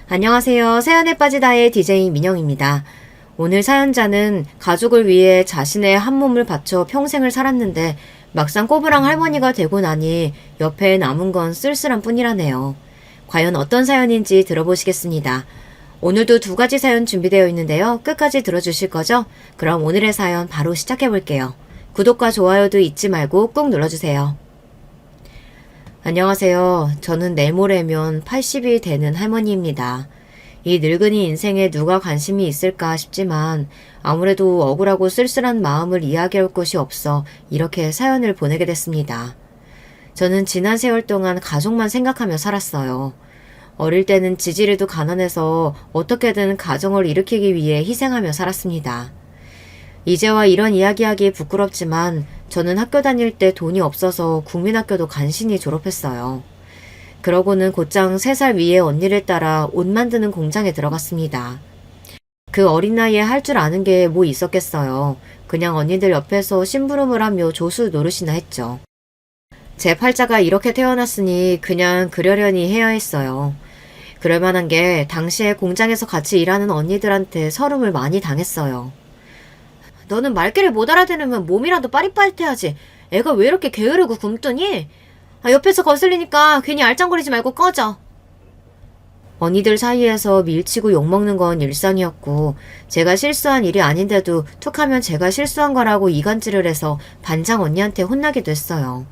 안녕하세요. 사연에 빠지다의 DJ 민영입니다. 오늘 사연자는 가족을 위해 자신의 한 몸을 바쳐 평생을 살았는데 막상 꼬부랑 할머니가 되고 나니 옆에 남은 건 쓸쓸한 뿐이라네요. 과연 어떤 사연인지 들어보시겠습니다. 오늘도 두 가지 사연 준비되어 있는데요. 끝까지 들어주실 거죠? 그럼 오늘의 사연 바로 시작해 볼게요. 구독과 좋아요도 잊지 말고 꾹 눌러주세요. 안녕하세요. 저는 내일 모레면 80이 되는 할머니입니다. 이 늙은이 인생에 누가 관심이 있을까 싶지만 아무래도 억울하고 쓸쓸한 마음을 이야기할 곳이 없어 이렇게 사연을 보내게 됐습니다. 저는 지난 세월 동안 가족만 생각하며 살았어요. 어릴 때는 지지리도 가난해서 어떻게든 가정을 일으키기 위해 희생하며 살았습니다. 이제와 이런 이야기하기 부끄럽지만 저는 학교 다닐 때 돈이 없어서 국민학교도 간신히 졸업했어요. 그러고는 곧장 3살 위의 언니를 따라 옷 만드는 공장에 들어갔습니다. 그 어린 나이에 할 줄 아는 게 뭐 있었겠어요. 그냥 언니들 옆에서 심부름을 하며 조수 노릇이나 했죠. 제 팔자가 이렇게 태어났으니 그냥 그러려니 해야 했어요. 그럴 만한 게 당시에 공장에서 같이 일하는 언니들한테 서름을 많이 당했어요. 너는 말귀를 못 알아들으면 몸이라도 빠릿빠릿해야지. 애가 왜 이렇게 게으르고 굼뜨니? 옆에서 거슬리니까 괜히 알짱거리지 말고 꺼져. 언니들 사이에서 밀치고 욕먹는 건 일상이었고 제가 실수한 일이 아닌데도 툭하면 제가 실수한 거라고 이간질을 해서 반장 언니한테 혼나기도 했어요.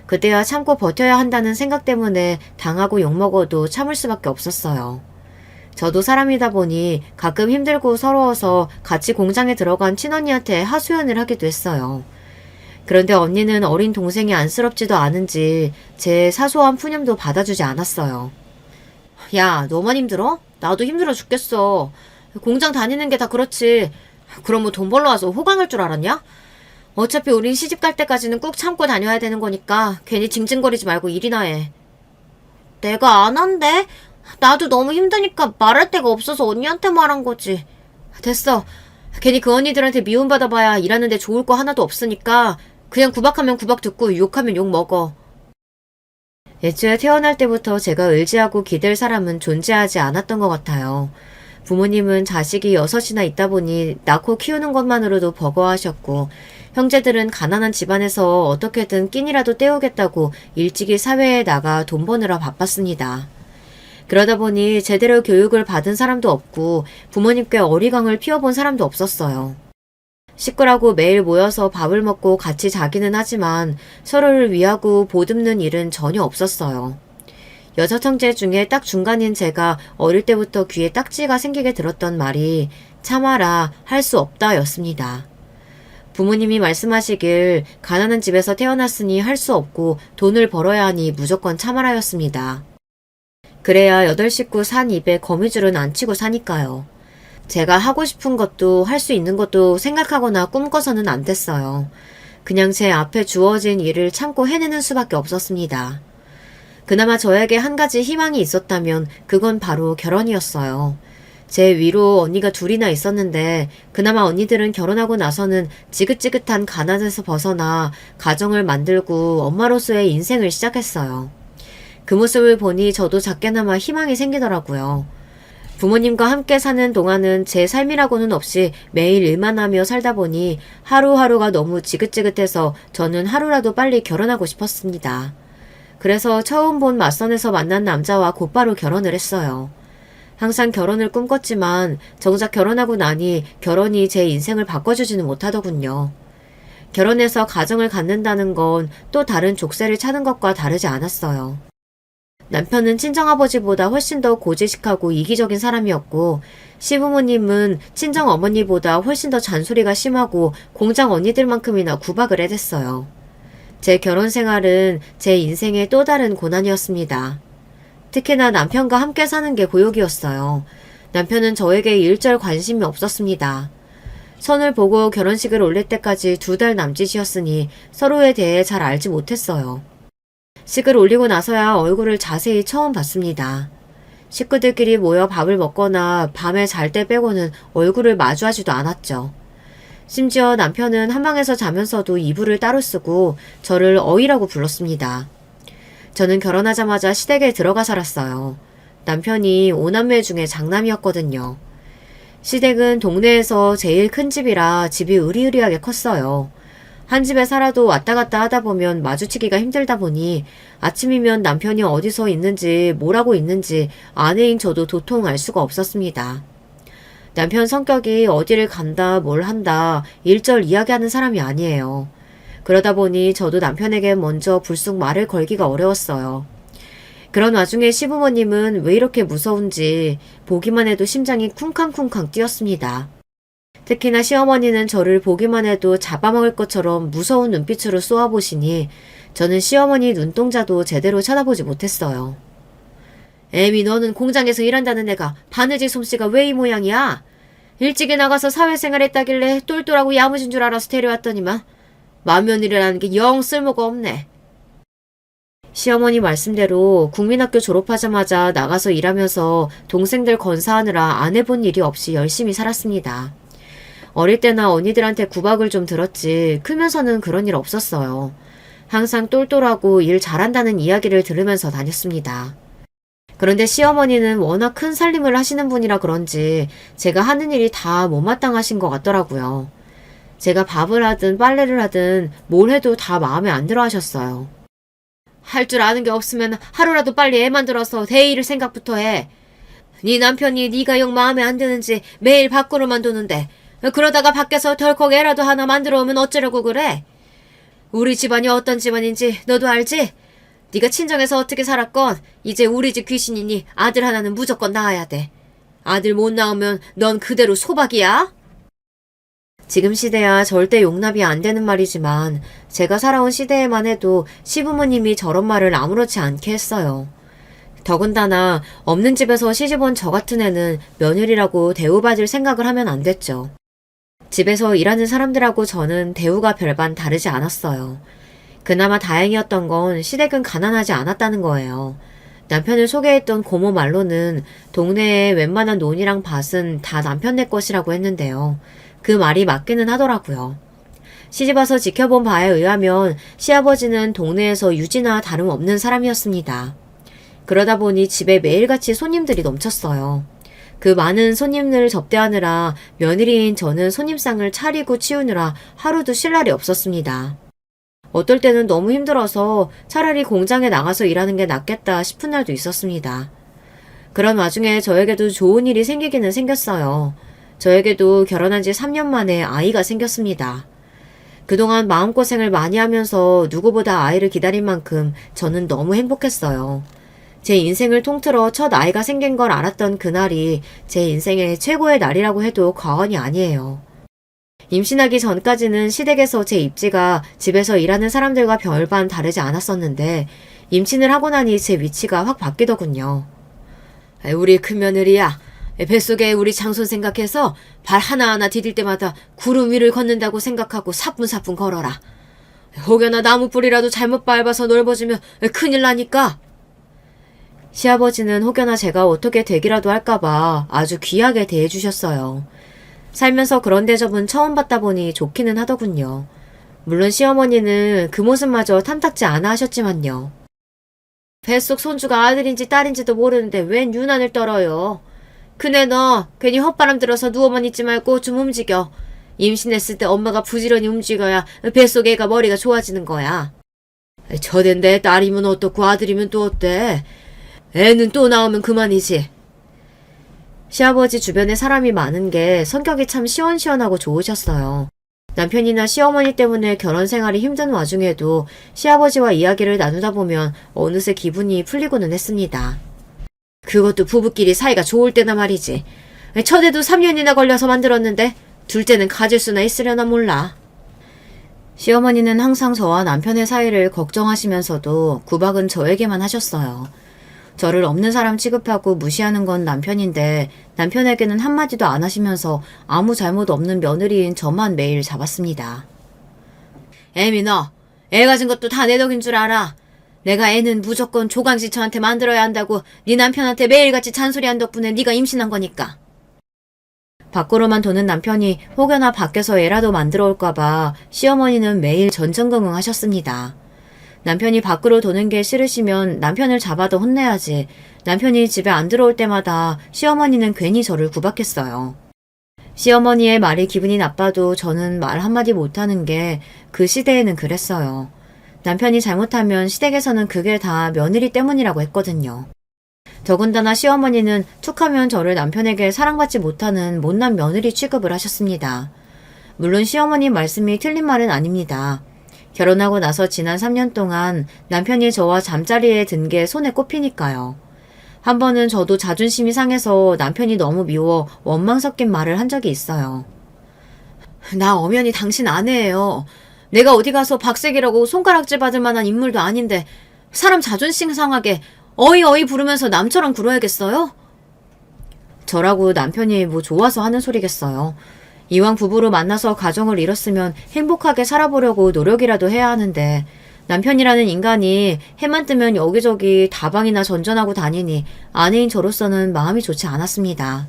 그때야 참고 버텨야 한다는 생각 때문에 당하고 욕먹어도 참을 수밖에 없었어요. 저도 사람이다 보니 가끔 힘들고 서러워서 같이 공장에 들어간 친언니한테 하소연을 하기도 했어요. 그런데 언니는 어린 동생이 안쓰럽지도 않은지 제 사소한 푸념도 받아주지 않았어요. 야, 너만 힘들어? 나도 힘들어 죽겠어. 공장 다니는 게 다 그렇지. 그럼 뭐 돈 벌러 와서 호강할 줄 알았냐? 어차피 우린 시집 갈 때까지는 꾹 참고 다녀야 되는 거니까 괜히 징징거리지 말고 일이나 해. 내가 안 한대? 나도 너무 힘드니까 말할 데가 없어서 언니한테 말한 거지. 됐어. 괜히 그 언니들한테 미움받아봐야 일하는데 좋을 거 하나도 없으니까 그냥 구박하면 구박 듣고 욕하면 욕 먹어. 애초에 태어날 때부터 제가 의지하고 기댈 사람은 존재하지 않았던 것 같아요. 부모님은 자식이 6이나 있다 보니 낳고 키우는 것만으로도 버거워하셨고 형제들은 가난한 집안에서 어떻게든 끼니라도 때우겠다고 일찍이 사회에 나가 돈 버느라 바빴습니다. 그러다 보니 제대로 교육을 받은 사람도 없고 부모님께 어리광을 피워본 사람도 없었어요. 식구라고 매일 모여서 밥을 먹고 같이 자기는 하지만 서로를 위하고 보듬는 일은 전혀 없었어요. 6형제 중에 딱 중간인 제가 어릴 때부터 귀에 딱지가 생기게 들었던 말이 참아라, 할 수 없다 였습니다. 부모님이 말씀하시길 가난한 집에서 태어났으니 할 수 없고 돈을 벌어야 하니 무조건 참아라 였습니다. 그래야 8식구 산 입에 거미줄은 안 치고 사니까요. 제가 하고 싶은 것도 할 수 있는 것도 생각하거나 꿈꿔서는 안 됐어요. 그냥 제 앞에 주어진 일을 참고 해내는 수밖에 없었습니다. 그나마 저에게 한 가지 희망이 있었다면 그건 바로 결혼이었어요. 제 위로 언니가 2이나 있었는데 그나마 언니들은 결혼하고 나서는 지긋지긋한 가난에서 벗어나 가정을 만들고 엄마로서의 인생을 시작했어요. 그 모습을 보니 저도 작게나마 희망이 생기더라고요. 부모님과 함께 사는 동안은 제 삶이라고는 없이 매일 일만 하며 살다 보니 하루하루가 너무 지긋지긋해서 저는 하루라도 빨리 결혼하고 싶었습니다. 그래서 처음 본 맞선에서 만난 남자와 곧바로 결혼을 했어요. 항상 결혼을 꿈꿨지만 정작 결혼하고 나니 결혼이 제 인생을 바꿔주지는 못하더군요. 결혼해서 가정을 갖는다는 건 또 다른 족쇄를 차는 것과 다르지 않았어요. 남편은 친정아버지보다 훨씬 더 고지식하고 이기적인 사람이었고 시부모님은 친정어머니보다 훨씬 더 잔소리가 심하고 공장 언니들만큼이나 구박을 해댔어요. 제 결혼 생활은 제 인생의 또 다른 고난이었습니다. 특히나 남편과 함께 사는 게 고역이었어요. 남편은 저에게 일절 관심이 없었습니다. 선을 보고 결혼식을 올릴 때까지 2달 남짓이었으니 서로에 대해 잘 알지 못했어요. 식을 올리고 나서야 얼굴을 자세히 처음 봤습니다. 식구들끼리 모여 밥을 먹거나 밤에 잘 때 빼고는 얼굴을 마주하지도 않았죠. 심지어 남편은 한방에서 자면서도 이불을 따로 쓰고 저를 어이라고 불렀습니다. 저는 결혼하자마자 시댁에 들어가 살았어요. 남편이 5남매 중에 장남이었거든요. 시댁은 동네에서 제일 큰 집이라 집이 으리으리하게 컸어요. 한 집에 살아도 왔다 갔다 하다 보면 마주치기가 힘들다 보니 아침이면 남편이 어디서 있는지 뭘 하고 있는지 아내인 저도 도통 알 수가 없었습니다. 남편 성격이 어디를 간다 뭘 한다 일절 이야기하는 사람이 아니에요. 그러다 보니 저도 남편에게 먼저 불쑥 말을 걸기가 어려웠어요. 그런 와중에 시부모님은 왜 이렇게 무서운지 보기만 해도 심장이 쿵쾅쿵쾅 뛰었습니다. 특히나 시어머니는 저를 보기만 해도 잡아먹을 것처럼 무서운 눈빛으로 쏘아보시니 저는 시어머니 눈동자도 제대로 쳐다보지 못했어요. 애미 너는 공장에서 일한다는 애가 바느질 솜씨가 왜 이 모양이야? 일찍이 나가서 사회생활 했다길래 똘똘하고 야무진 줄 알아서 데려왔더니만 맏며느리라는 게 영 쓸모가 없네. 시어머니 말씀대로 국민학교 졸업하자마자 나가서 일하면서 동생들 건사하느라 안 해본 일이 없이 열심히 살았습니다. 어릴 때나 언니들한테 구박을 좀 들었지 크면서는 그런 일 없었어요. 항상 똘똘하고 일 잘한다는 이야기를 들으면서 다녔습니다. 그런데 시어머니는 워낙 큰 살림을 하시는 분이라 그런지 제가 하는 일이 다 못마땅하신 것 같더라고요. 제가 밥을 하든 빨래를 하든 뭘 해도 다 마음에 안 들어 하셨어요. 할 줄 아는 게 없으면 하루라도 빨리 애 만들어서 대일을 생각부터 해. 네 남편이 네가 영 마음에 안 드는지 매일 밖으로만 도는데 그러다가 밖에서 덜컥 애라도 하나 만들어 오면 어쩌려고 그래? 우리 집안이 어떤 집안인지 너도 알지? 네가 친정에서 어떻게 살았건 이제 우리 집 귀신이니 아들 하나는 무조건 낳아야 돼. 아들 못 낳으면 넌 그대로 소박이야? 지금 시대야 절대 용납이 안 되는 말이지만 제가 살아온 시대에만 해도 시부모님이 저런 말을 아무렇지 않게 했어요. 더군다나 없는 집에서 시집온 저 같은 애는 며느리라고 대우받을 생각을 하면 안 됐죠. 집에서 일하는 사람들하고 저는 대우가 별반 다르지 않았어요. 그나마 다행이었던 건 시댁은 가난하지 않았다는 거예요. 남편을 소개했던 고모 말로는 동네에 웬만한 논이랑 밭은 다 남편네 것이라고 했는데요. 그 말이 맞기는 하더라고요. 시집와서 지켜본 바에 의하면 시아버지는 동네에서 유지나 다름없는 사람이었습니다. 그러다 보니 집에 매일같이 손님들이 넘쳤어요. 그 많은 손님을 접대하느라 며느리인 저는 손님상을 차리고 치우느라 하루도 쉴 날이 없었습니다. 어떨 때는 너무 힘들어서 차라리 공장에 나가서 일하는 게 낫겠다 싶은 날도 있었습니다. 그런 와중에 저에게도 좋은 일이 생기기는 생겼어요. 저에게도 결혼한 지 3년 만에 아이가 생겼습니다. 그동안 마음고생을 많이 하면서 누구보다 아이를 기다린 만큼 저는 너무 행복했어요. 제 인생을 통틀어 첫 아이가 생긴 걸 알았던 그날이 제 인생의 최고의 날이라고 해도 과언이 아니에요. 임신하기 전까지는 시댁에서 제 입지가 집에서 일하는 사람들과 별반 다르지 않았었는데 임신을 하고 나니 제 위치가 확 바뀌더군요. 우리 큰며느리야. 뱃속에 우리 장손 생각해서 발 하나하나 디딜 때마다 구름 위를 걷는다고 생각하고 사뿐사뿐 걸어라. 혹여나 나무 뿌리라도 잘못 밟아서 넓어지면 큰일 나니까. 시아버지는 혹여나 제가 어떻게 되기라도 할까봐 아주 귀하게 대해주셨어요. 살면서 그런 대접은 처음 받다 보니 좋기는 하더군요. 물론 시어머니는 그 모습마저 탐탁지 않아 하셨지만요. 뱃속 손주가 아들인지 딸인지도 모르는데 웬 유난을 떨어요. 그네 너 괜히 헛바람 들어서 누워만 있지 말고 좀 움직여. 임신했을 때 엄마가 부지런히 움직여야 뱃속 애가 머리가 좋아지는 거야. 저댄데 딸이면 어떻고 아들이면 또 어때? 애는 또 나오면 그만이지. 시아버지 주변에 사람이 많은 게 성격이 참 시원시원하고 좋으셨어요. 남편이나 시어머니 때문에 결혼 생활이 힘든 와중에도 시아버지와 이야기를 나누다 보면 어느새 기분이 풀리고는 했습니다. 그것도 부부끼리 사이가 좋을 때나 말이지. 첫애도 3년이나 걸려서 만들었는데 둘째는 가질 수나 있으려나 몰라. 시어머니는 항상 저와 남편의 사이를 걱정하시면서도 구박은 저에게만 하셨어요. 저를 없는 사람 취급하고 무시하는 건 남편인데 남편에게는 한마디도 안 하시면서 아무 잘못 없는 며느리인 저만 매일 잡았습니다. 애미 너, 애 가진 것도 다 내 덕인 줄 알아. 내가 애는 무조건 조강지처한테 만들어야 한다고 네 남편한테 매일같이 잔소리한 덕분에 네가 임신한 거니까. 밖으로만 도는 남편이 혹여나 밖에서 애라도 만들어 올까봐 시어머니는 매일 전전긍긍 하셨습니다. 남편이 밖으로 도는 게 싫으시면 남편을 잡아도 혼내야지. 남편이 집에 안 들어올 때마다 시어머니는 괜히 저를 구박했어요. 시어머니의 말이 기분이 나빠도 저는 말 한마디 못하는 게 그 시대에는 그랬어요. 남편이 잘못하면 시댁에서는 그게 다 며느리 때문이라고 했거든요. 더군다나 시어머니는 툭하면 저를 남편에게 사랑받지 못하는 못난 며느리 취급을 하셨습니다. 물론 시어머니 말씀이 틀린 말은 아닙니다. 결혼하고 나서 지난 3년 동안 남편이 저와 잠자리에 든 게 손에 꼽히니까요. 한 번은 저도 자존심이 상해서 남편이 너무 미워 원망 섞인 말을 한 적이 있어요. 나 엄연히 당신 아내예요. 내가 어디 가서 박색이라고 손가락질 받을 만한 인물도 아닌데 사람 자존심 상하게 어이 부르면서 남처럼 굴어야겠어요? 저라고 남편이 뭐 좋아서 하는 소리겠어요. 이왕 부부로 만나서 가정을 이뤘으면 행복하게 살아보려고 노력이라도 해야 하는데 남편이라는 인간이 해만 뜨면 여기저기 다방이나 전전하고 다니니 아내인 저로서는 마음이 좋지 않았습니다.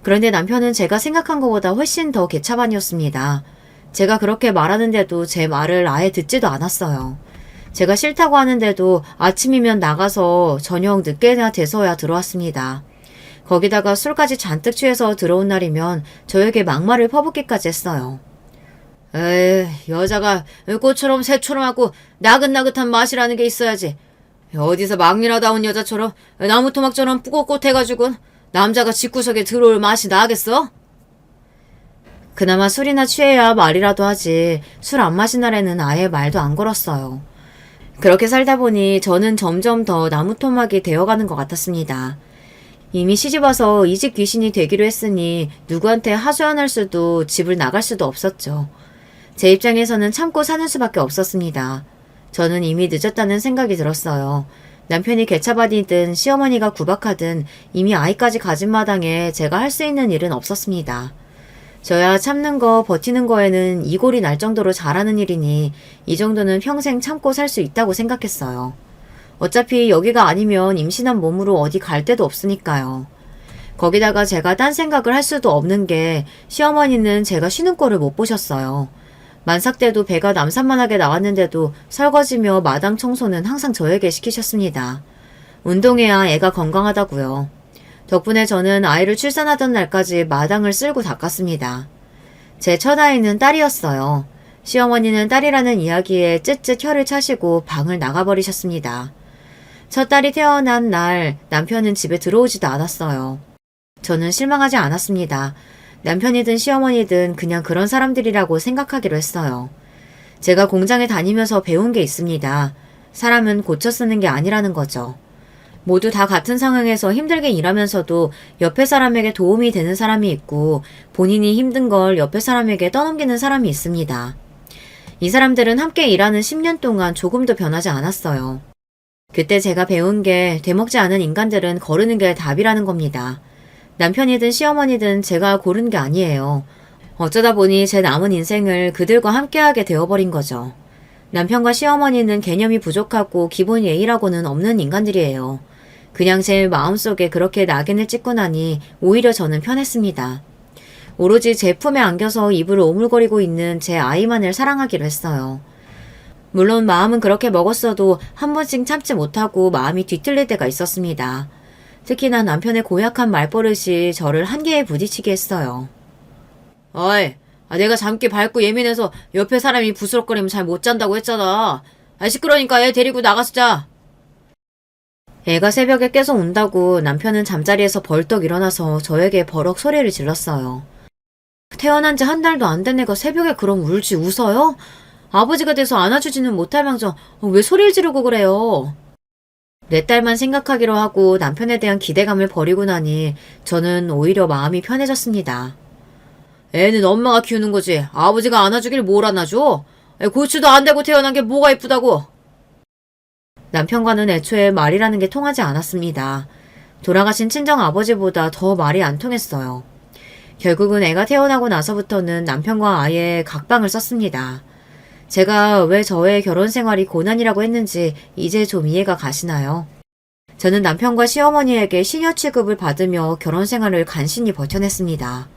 그런데 남편은 제가 생각한 것보다 훨씬 더 개차반이었습니다. 제가 그렇게 말하는데도 제 말을 아예 듣지도 않았어요. 제가 싫다고 하는데도 아침이면 나가서 저녁 늦게나 돼서야 들어왔습니다. 거기다가 술까지 잔뜩 취해서 들어온 날이면 저에게 막말을 퍼붓기까지 했어요. 에이, 여자가 꽃처럼 새처럼 하고 나긋나긋한 맛이라는 게 있어야지. 어디서 막미라다운 여자처럼 나무토막처럼 뿌긋뿌긋해가지고 남자가 집구석에 들어올 맛이 나겠어? 그나마 술이나 취해야 말이라도 하지 술 안 마신 날에는 아예 말도 안 걸었어요. 그렇게 살다 보니 저는 점점 더 나무토막이 되어가는 것 같았습니다. 이미 시집와서 이 집 귀신이 되기로 했으니 누구한테 하소연할 수도 집을 나갈 수도 없었죠. 제 입장에서는 참고 사는 수밖에 없었습니다. 저는 이미 늦었다는 생각이 들었어요. 남편이 개차반이든 시어머니가 구박하든 이미 아이까지 가진 마당에 제가 할 수 있는 일은 없었습니다. 저야 참는 거 버티는 거에는 이골이 날 정도로 잘하는 일이니 이 정도는 평생 참고 살 수 있다고 생각했어요. 어차피 여기가 아니면 임신한 몸으로 어디 갈 데도 없으니까요. 거기다가 제가 딴 생각을 할 수도 없는 게 시어머니는 제가 쉬는 꼴을 못 보셨어요. 만삭 때도 배가 남산만하게 나왔는데도 설거지며 마당 청소는 항상 저에게 시키셨습니다. 운동해야 애가 건강하다고요. 덕분에 저는 아이를 출산하던 날까지 마당을 쓸고 닦았습니다. 제 첫 아이는 딸이었어요. 시어머니는 딸이라는 이야기에 쯧쯧 혀를 차시고 방을 나가버리셨습니다. 첫 딸이 태어난 날 남편은 집에 들어오지도 않았어요. 저는 실망하지 않았습니다. 남편이든 시어머니든 그냥 그런 사람들이라고 생각하기로 했어요. 제가 공장에 다니면서 배운 게 있습니다. 사람은 고쳐 쓰는 게 아니라는 거죠. 모두 다 같은 상황에서 힘들게 일하면서도 옆에 사람에게 도움이 되는 사람이 있고 본인이 힘든 걸 옆에 사람에게 떠넘기는 사람이 있습니다. 이 사람들은 함께 일하는 10년 동안 조금도 변하지 않았어요. 그때 제가 배운 게 되먹지 않은 인간들은 거르는 게 답이라는 겁니다. 남편이든 시어머니든 제가 고른 게 아니에요. 어쩌다 보니 제 남은 인생을 그들과 함께하게 되어버린 거죠. 남편과 시어머니는 개념이 부족하고 기본 예의라고는 없는 인간들이에요. 그냥 제 마음속에 그렇게 낙인을 찍고 나니 오히려 저는 편했습니다. 오로지 제 품에 안겨서 입을 오물거리고 있는 제 아이만을 사랑하기로 했어요. 물론 마음은 그렇게 먹었어도 한 번씩 참지 못하고 마음이 뒤틀릴 때가 있었습니다. 특히나 남편의 고약한 말버릇이 저를 한계에 부딪히게 했어요. 어이, 내가 잠기 밝고 예민해서 옆에 사람이 부스럭거리면 잘 못 잔다고 했잖아. 시끄러우니까 애 데리고 나가서 자. 애가 새벽에 깨서 운다고 남편은 잠자리에서 벌떡 일어나서 저에게 버럭 소리를 질렀어요. 태어난 지 한 달도 안 된 애가 새벽에 그럼 울지 웃어요? 아버지가 돼서 안아주지는 못할 망정 왜 소리를 지르고 그래요? 내 딸만 생각하기로 하고 남편에 대한 기대감을 버리고 나니 저는 오히려 마음이 편해졌습니다. 애는 엄마가 키우는 거지 아버지가 안아주길 뭘 안아줘? 고추도 안 대고 태어난 게 뭐가 이쁘다고? 남편과는 애초에 말이라는 게 통하지 않았습니다. 돌아가신 친정아버지보다 더 말이 안 통했어요. 결국은 애가 태어나고 나서부터는 남편과 아예 각방을 썼습니다. 제가 왜 저의 결혼 생활이 고난이라고 했는지 이제 좀 이해가 가시나요? 저는 남편과 시어머니에게 시녀 취급을 받으며 결혼 생활을 간신히 버텨냈습니다.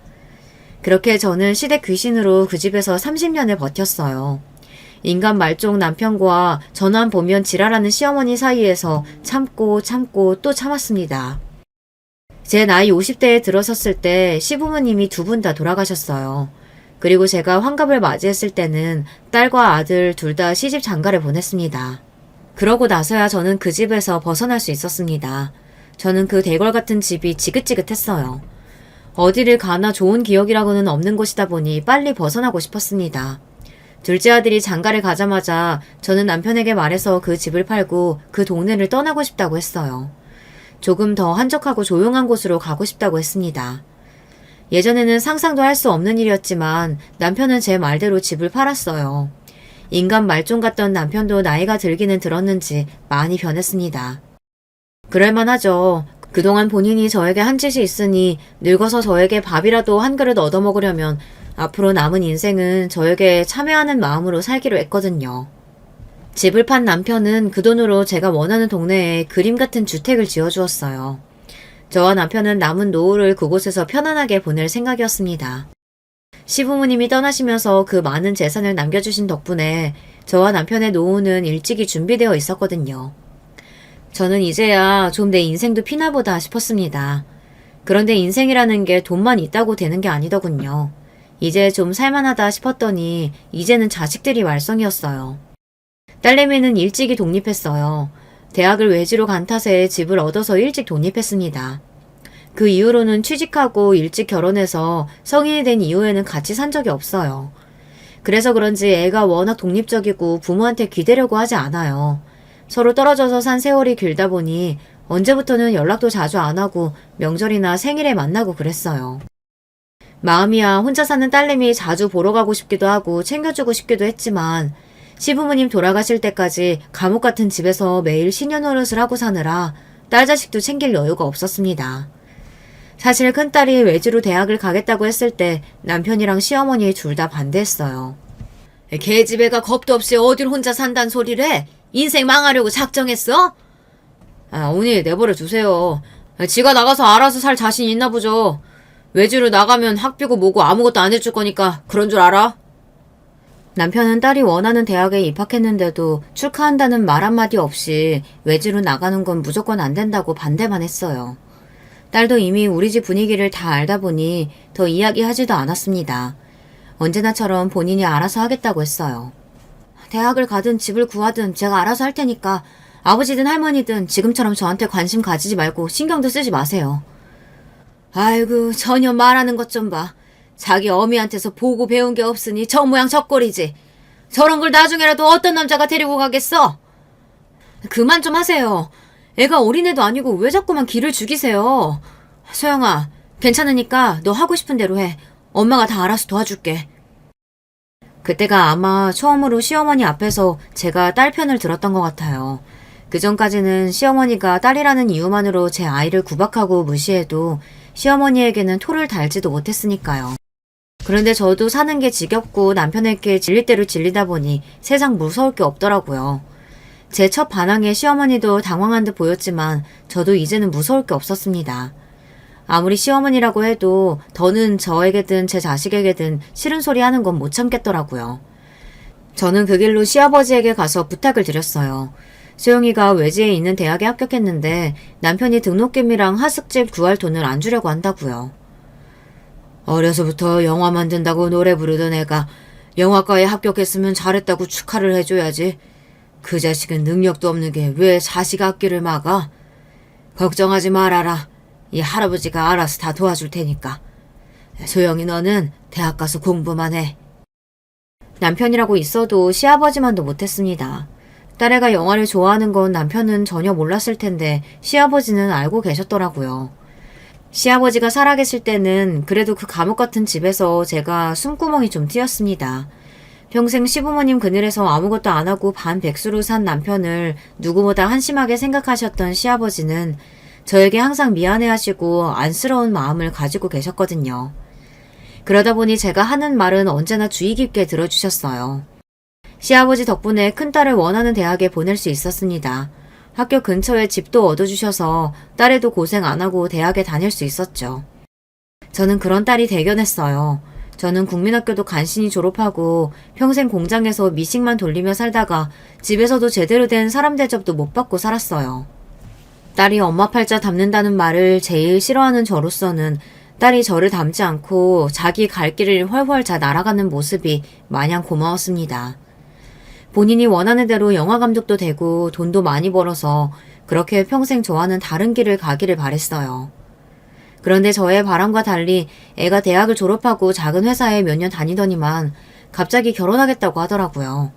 그렇게 저는 시댁 귀신으로 그 집에서 30년을 버텼어요. 인간 말종 남편과 전화 보면 지랄하는 시어머니 사이에서 참고 또 참았습니다. 제 나이 50대에 들어섰을 때 시부모님이 두 분 다 돌아가셨어요. 그리고 제가 환갑을 맞이했을 때는 딸과 아들 둘 다 시집 장가를 보냈습니다. 그러고 나서야 저는 그 집에서 벗어날 수 있었습니다. 저는 그 대궐 같은 집이 지긋지긋했어요. 어디를 가나 좋은 기억이라고는 없는 곳이다 보니 빨리 벗어나고 싶었습니다. 둘째 아들이 장가를 가자마자 저는 남편에게 말해서 그 집을 팔고 그 동네를 떠나고 싶다고 했어요. 조금 더 한적하고 조용한 곳으로 가고 싶다고 했습니다. 예전에는 상상도 할 수 없는 일이었지만 남편은 제 말대로 집을 팔았어요. 인간 말종 같던 남편도 나이가 들기는 들었는지 많이 변했습니다. 그럴만하죠. 그동안 본인이 저에게 한 짓이 있으니 늙어서 저에게 밥이라도 한 그릇 얻어먹으려면 앞으로 남은 인생은 저에게 참여하는 마음으로 살기로 했거든요. 집을 판 남편은 그 돈으로 제가 원하는 동네에 그림 같은 주택을 지어주었어요. 저와 남편은 남은 노후를 그곳에서 편안하게 보낼 생각이었습니다. 시부모님이 떠나시면서 그 많은 재산을 남겨주신 덕분에 저와 남편의 노후는 일찍이 준비되어 있었거든요. 저는 이제야 좀 내 인생도 피나보다 싶었습니다. 그런데 인생이라는 게 돈만 있다고 되는 게 아니더군요. 이제 좀 살만하다 싶었더니 이제는 자식들이 말썽이었어요. 딸내미는 일찍이 독립했어요. 대학을 외지로 간 탓에 집을 얻어서 일찍 독립했습니다. 그 이후로는 취직하고 일찍 결혼해서 성인이 된 이후에는 같이 산 적이 없어요. 그래서 그런지 애가 워낙 독립적이고 부모한테 기대려고 하지 않아요. 서로 떨어져서 산 세월이 길다 보니 언제부터는 연락도 자주 안 하고 명절이나 생일에 만나고 그랬어요. 마음이야 혼자 사는 딸내미 자주 보러 가고 싶기도 하고 챙겨주고 싶기도 했지만 시부모님 돌아가실 때까지 감옥 같은 집에서 매일 신년노릇을 하고 사느라 딸 자식도 챙길 여유가 없었습니다. 사실 큰딸이 외지로 대학을 가겠다고 했을 때 남편이랑 시어머니 둘 다 반대했어요. 걔집애가 겁도 없이 어딜 혼자 산단 소리래? 인생 망하려고 작정했어? 어머니 내버려 두세요. 지가 나가서 알아서 살 자신 있나 보죠. 외지로 나가면 학비고 뭐고 아무것도 안 해줄 거니까 그런 줄 알아? 남편은 딸이 원하는 대학에 입학했는데도 축하한다는 말 한마디 없이 외지로 나가는 건 무조건 안 된다고 반대만 했어요. 딸도 이미 우리 집 분위기를 다 알다 보니 더 이야기하지도 않았습니다. 언제나처럼 본인이 알아서 하겠다고 했어요. 대학을 가든 집을 구하든 제가 알아서 할 테니까 아버지든 할머니든 지금처럼 저한테 관심 가지지 말고 신경도 쓰지 마세요. 아이고 전혀 말하는 것 좀 봐. 자기 어미한테서 보고 배운 게 없으니 저 모양 저 꼴이지. 저런 걸 나중에라도 어떤 남자가 데리고 가겠어? 그만 좀 하세요. 애가 어린애도 아니고 왜 자꾸만 기를 죽이세요. 소영아, 괜찮으니까 너 하고 싶은 대로 해. 엄마가 다 알아서 도와줄게. 그때가 아마 처음으로 시어머니 앞에서 제가 딸 편을 들었던 것 같아요. 그전까지는 시어머니가 딸이라는 이유만으로 제 아이를 구박하고 무시해도 시어머니에게는 토를 달지도 못했으니까요. 그런데 저도 사는 게 지겹고 남편에게 질릴 대로 질리다 보니 세상 무서울 게 없더라고요. 제 첫 반항에 시어머니도 당황한 듯 보였지만 저도 이제는 무서울 게 없었습니다. 아무리 시어머니라고 해도 더는 저에게든 제 자식에게든 싫은 소리 하는 건 못 참겠더라고요. 저는 그 길로 시아버지에게 가서 부탁을 드렸어요. 소영이가 외지에 있는 대학에 합격했는데 남편이 등록금이랑 하숙집 구할 돈을 안 주려고 한다고요. 어려서부터 영화 만든다고 노래 부르던 애가 영화과에 합격했으면 잘했다고 축하를 해줘야지. 그 자식은 능력도 없는 게 왜 자식 앞길을 막아? 걱정하지 말아라. 이 할아버지가 알아서 다 도와줄 테니까. 소영이 너는 대학 가서 공부만 해. 남편이라고 있어도 시아버지만도 못했습니다. 딸애가 영화를 좋아하는 건 남편은 전혀 몰랐을 텐데 시아버지는 알고 계셨더라고요. 시아버지가 살아계실 때는 그래도 그 감옥 같은 집에서 제가 숨구멍이 좀 트였습니다. 평생 시부모님 그늘에서 아무것도 안 하고 반백수로 산 남편을 누구보다 한심하게 생각하셨던 시아버지는 저에게 항상 미안해하시고 안쓰러운 마음을 가지고 계셨거든요. 그러다 보니 제가 하는 말은 언제나 주의 깊게 들어주셨어요. 시아버지 덕분에 큰딸을 원하는 대학에 보낼 수 있었습니다. 학교 근처에 집도 얻어주셔서 딸애도 고생 안 하고 대학에 다닐 수 있었죠. 저는 그런 딸이 대견했어요. 저는 국민학교도 간신히 졸업하고 평생 공장에서 미식만 돌리며 살다가 집에서도 제대로 된 사람 대접도 못 받고 살았어요. 딸이 엄마 팔자 닮는다는 말을 제일 싫어하는 저로서는 딸이 저를 닮지 않고 자기 갈 길을 훨훨 잘 날아가는 모습이 마냥 고마웠습니다. 본인이 원하는 대로 영화 감독도 되고 돈도 많이 벌어서 그렇게 평생 저와는 다른 길을 가기를 바랬어요. 그런데 저의 바람과 달리 애가 대학을 졸업하고 작은 회사에 몇 년 다니더니만 갑자기 결혼하겠다고 하더라고요.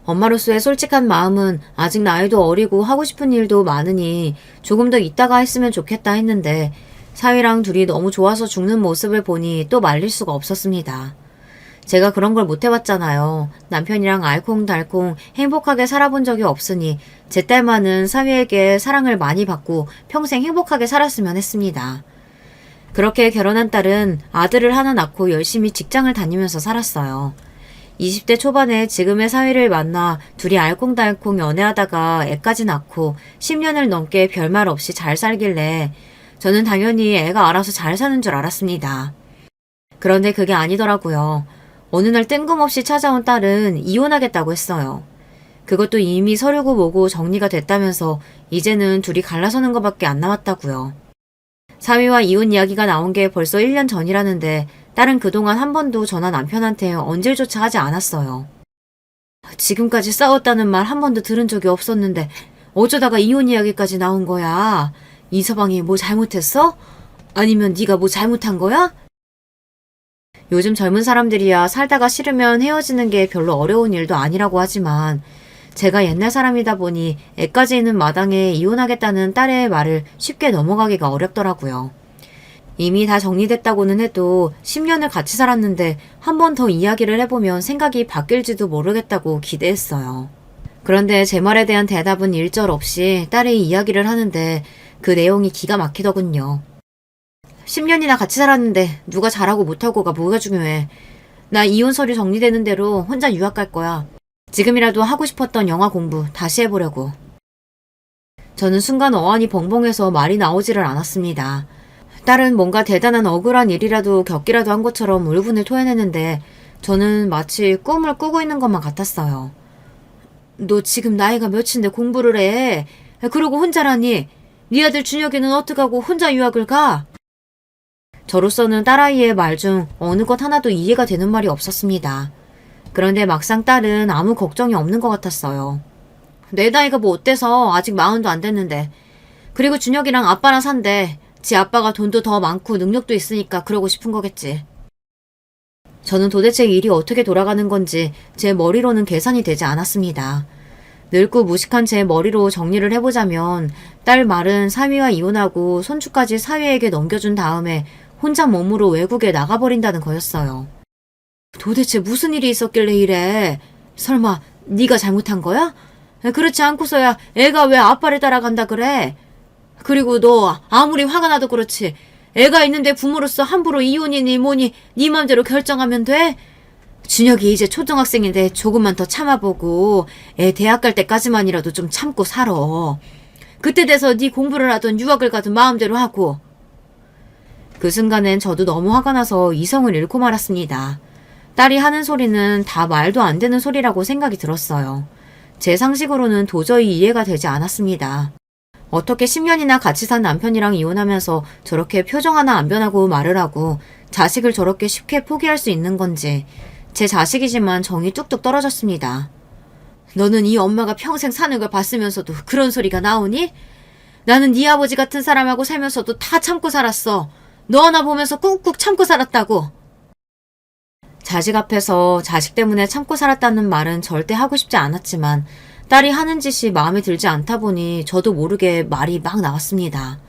엄마로서의 솔직한 마음은 아직 나이도 어리고 하고 싶은 일도 많으니 조금 더 있다가 했으면 좋겠다 했는데 사위랑 둘이 너무 좋아서 죽는 모습을 보니 또 말릴 수가 없었습니다. 제가 그런 걸 못 해봤잖아요. 남편이랑 알콩달콩 행복하게 살아본 적이 없으니 제 딸만은 사위에게 사랑을 많이 받고 평생 행복하게 살았으면 했습니다. 그렇게 결혼한 딸은 아들을 하나 낳고 열심히 직장을 다니면서 살았어요. 20대 초반에 지금의 사위를 만나 둘이 알콩달콩 연애하다가 애까지 낳고 10년을 넘게 별말 없이 잘 살길래 저는 당연히 애가 알아서 잘 사는 줄 알았습니다. 그런데 그게 아니더라고요. 어느 날 뜬금없이 찾아온 딸은 이혼하겠다고 했어요. 그것도 이미 서류고 뭐고 정리가 됐다면서 이제는 둘이 갈라서는 것밖에 안 남았다고요. 사위와 이혼 이야기가 나온 게 벌써 1년 전이라는데 딸은 그동안 한 번도 전화 남편한테 언질조차 하지 않았어요. 지금까지 싸웠다는 말 한 번도 들은 적이 없었는데 어쩌다가 이혼 이야기까지 나온 거야? 이서방이 뭐 잘못했어? 아니면 네가 뭐 잘못한 거야? 요즘 젊은 사람들이야 살다가 싫으면 헤어지는 게 별로 어려운 일도 아니라고 하지만 제가 옛날 사람이다 보니 애까지 있는 마당에 이혼하겠다는 딸의 말을 쉽게 넘어가기가 어렵더라고요. 이미 다 정리됐다고는 해도 10년을 같이 살았는데 한 번 더 이야기를 해보면 생각이 바뀔지도 모르겠다고 기대했어요. 그런데 제 말에 대한 대답은 일절 없이 딸이 이야기를 하는데 그 내용이 기가 막히더군요. 10년이나 같이 살았는데 누가 잘하고 못하고가 뭐가 중요해. 나 이혼 서류 정리되는 대로 혼자 유학 갈 거야. 지금이라도 하고 싶었던 영화 공부 다시 해보려고. 저는 순간 어안이 벙벙해서 말이 나오지를 않았습니다. 딸은 뭔가 대단한 억울한 일이라도 겪기라도 한 것처럼 울분을 토해내는데 저는 마치 꿈을 꾸고 있는 것만 같았어요. 너 지금 나이가 몇인데 공부를 해? 그러고 혼자라니? 네 아들 준혁이는 어떡하고 혼자 유학을 가? 저로서는 딸아이의 말 중 어느 것 하나도 이해가 되는 말이 없었습니다. 그런데 막상 딸은 아무 걱정이 없는 것 같았어요. 내 나이가 뭐 어때서 아직 40도 안 됐는데. 그리고 준혁이랑 아빠랑 산대. 지 아빠가 돈도 더 많고 능력도 있으니까 그러고 싶은 거겠지. 저는 도대체 일이 어떻게 돌아가는 건지 제 머리로는 계산이 되지 않았습니다. 늙고 무식한 제 머리로 정리를 해보자면 딸 말은 사위와 이혼하고 손주까지 사위에게 넘겨준 다음에 혼자 몸으로 외국에 나가버린다는 거였어요. 도대체 무슨 일이 있었길래 이래? 설마 네가 잘못한 거야? 그렇지 않고서야 애가 왜 아빠를 따라간다 그래? 그리고 너 아무리 화가 나도 그렇지 애가 있는데 부모로서 함부로 이혼이니 뭐니 네 맘대로 결정하면 돼? 준혁이 이제 초등학생인데 조금만 더 참아보고 애 대학 갈 때까지만이라도 좀 참고 살아. 그때 돼서 네 공부를 하든 유학을 가든 마음대로 하고. 그 순간엔 저도 너무 화가 나서 이성을 잃고 말았습니다. 딸이 하는 소리는 다 말도 안 되는 소리라고 생각이 들었어요. 제 상식으로는 도저히 이해가 되지 않았습니다. 어떻게 10년이나 같이 산 남편이랑 이혼하면서 저렇게 표정 하나 안 변하고 말을 하고 자식을 저렇게 쉽게 포기할 수 있는 건지 제 자식이지만 정이 뚝뚝 떨어졌습니다. 너는 이 엄마가 평생 사는 걸 봤으면서도 그런 소리가 나오니? 나는 네 아버지 같은 사람하고 살면서도 다 참고 살았어. 너 하나 보면서 꾹꾹 참고 살았다고. 자식 앞에서 자식 때문에 참고 살았다는 말은 절대 하고 싶지 않았지만 딸이 하는 짓이 마음에 들지 않다 보니 저도 모르게 말이 막 나왔습니다.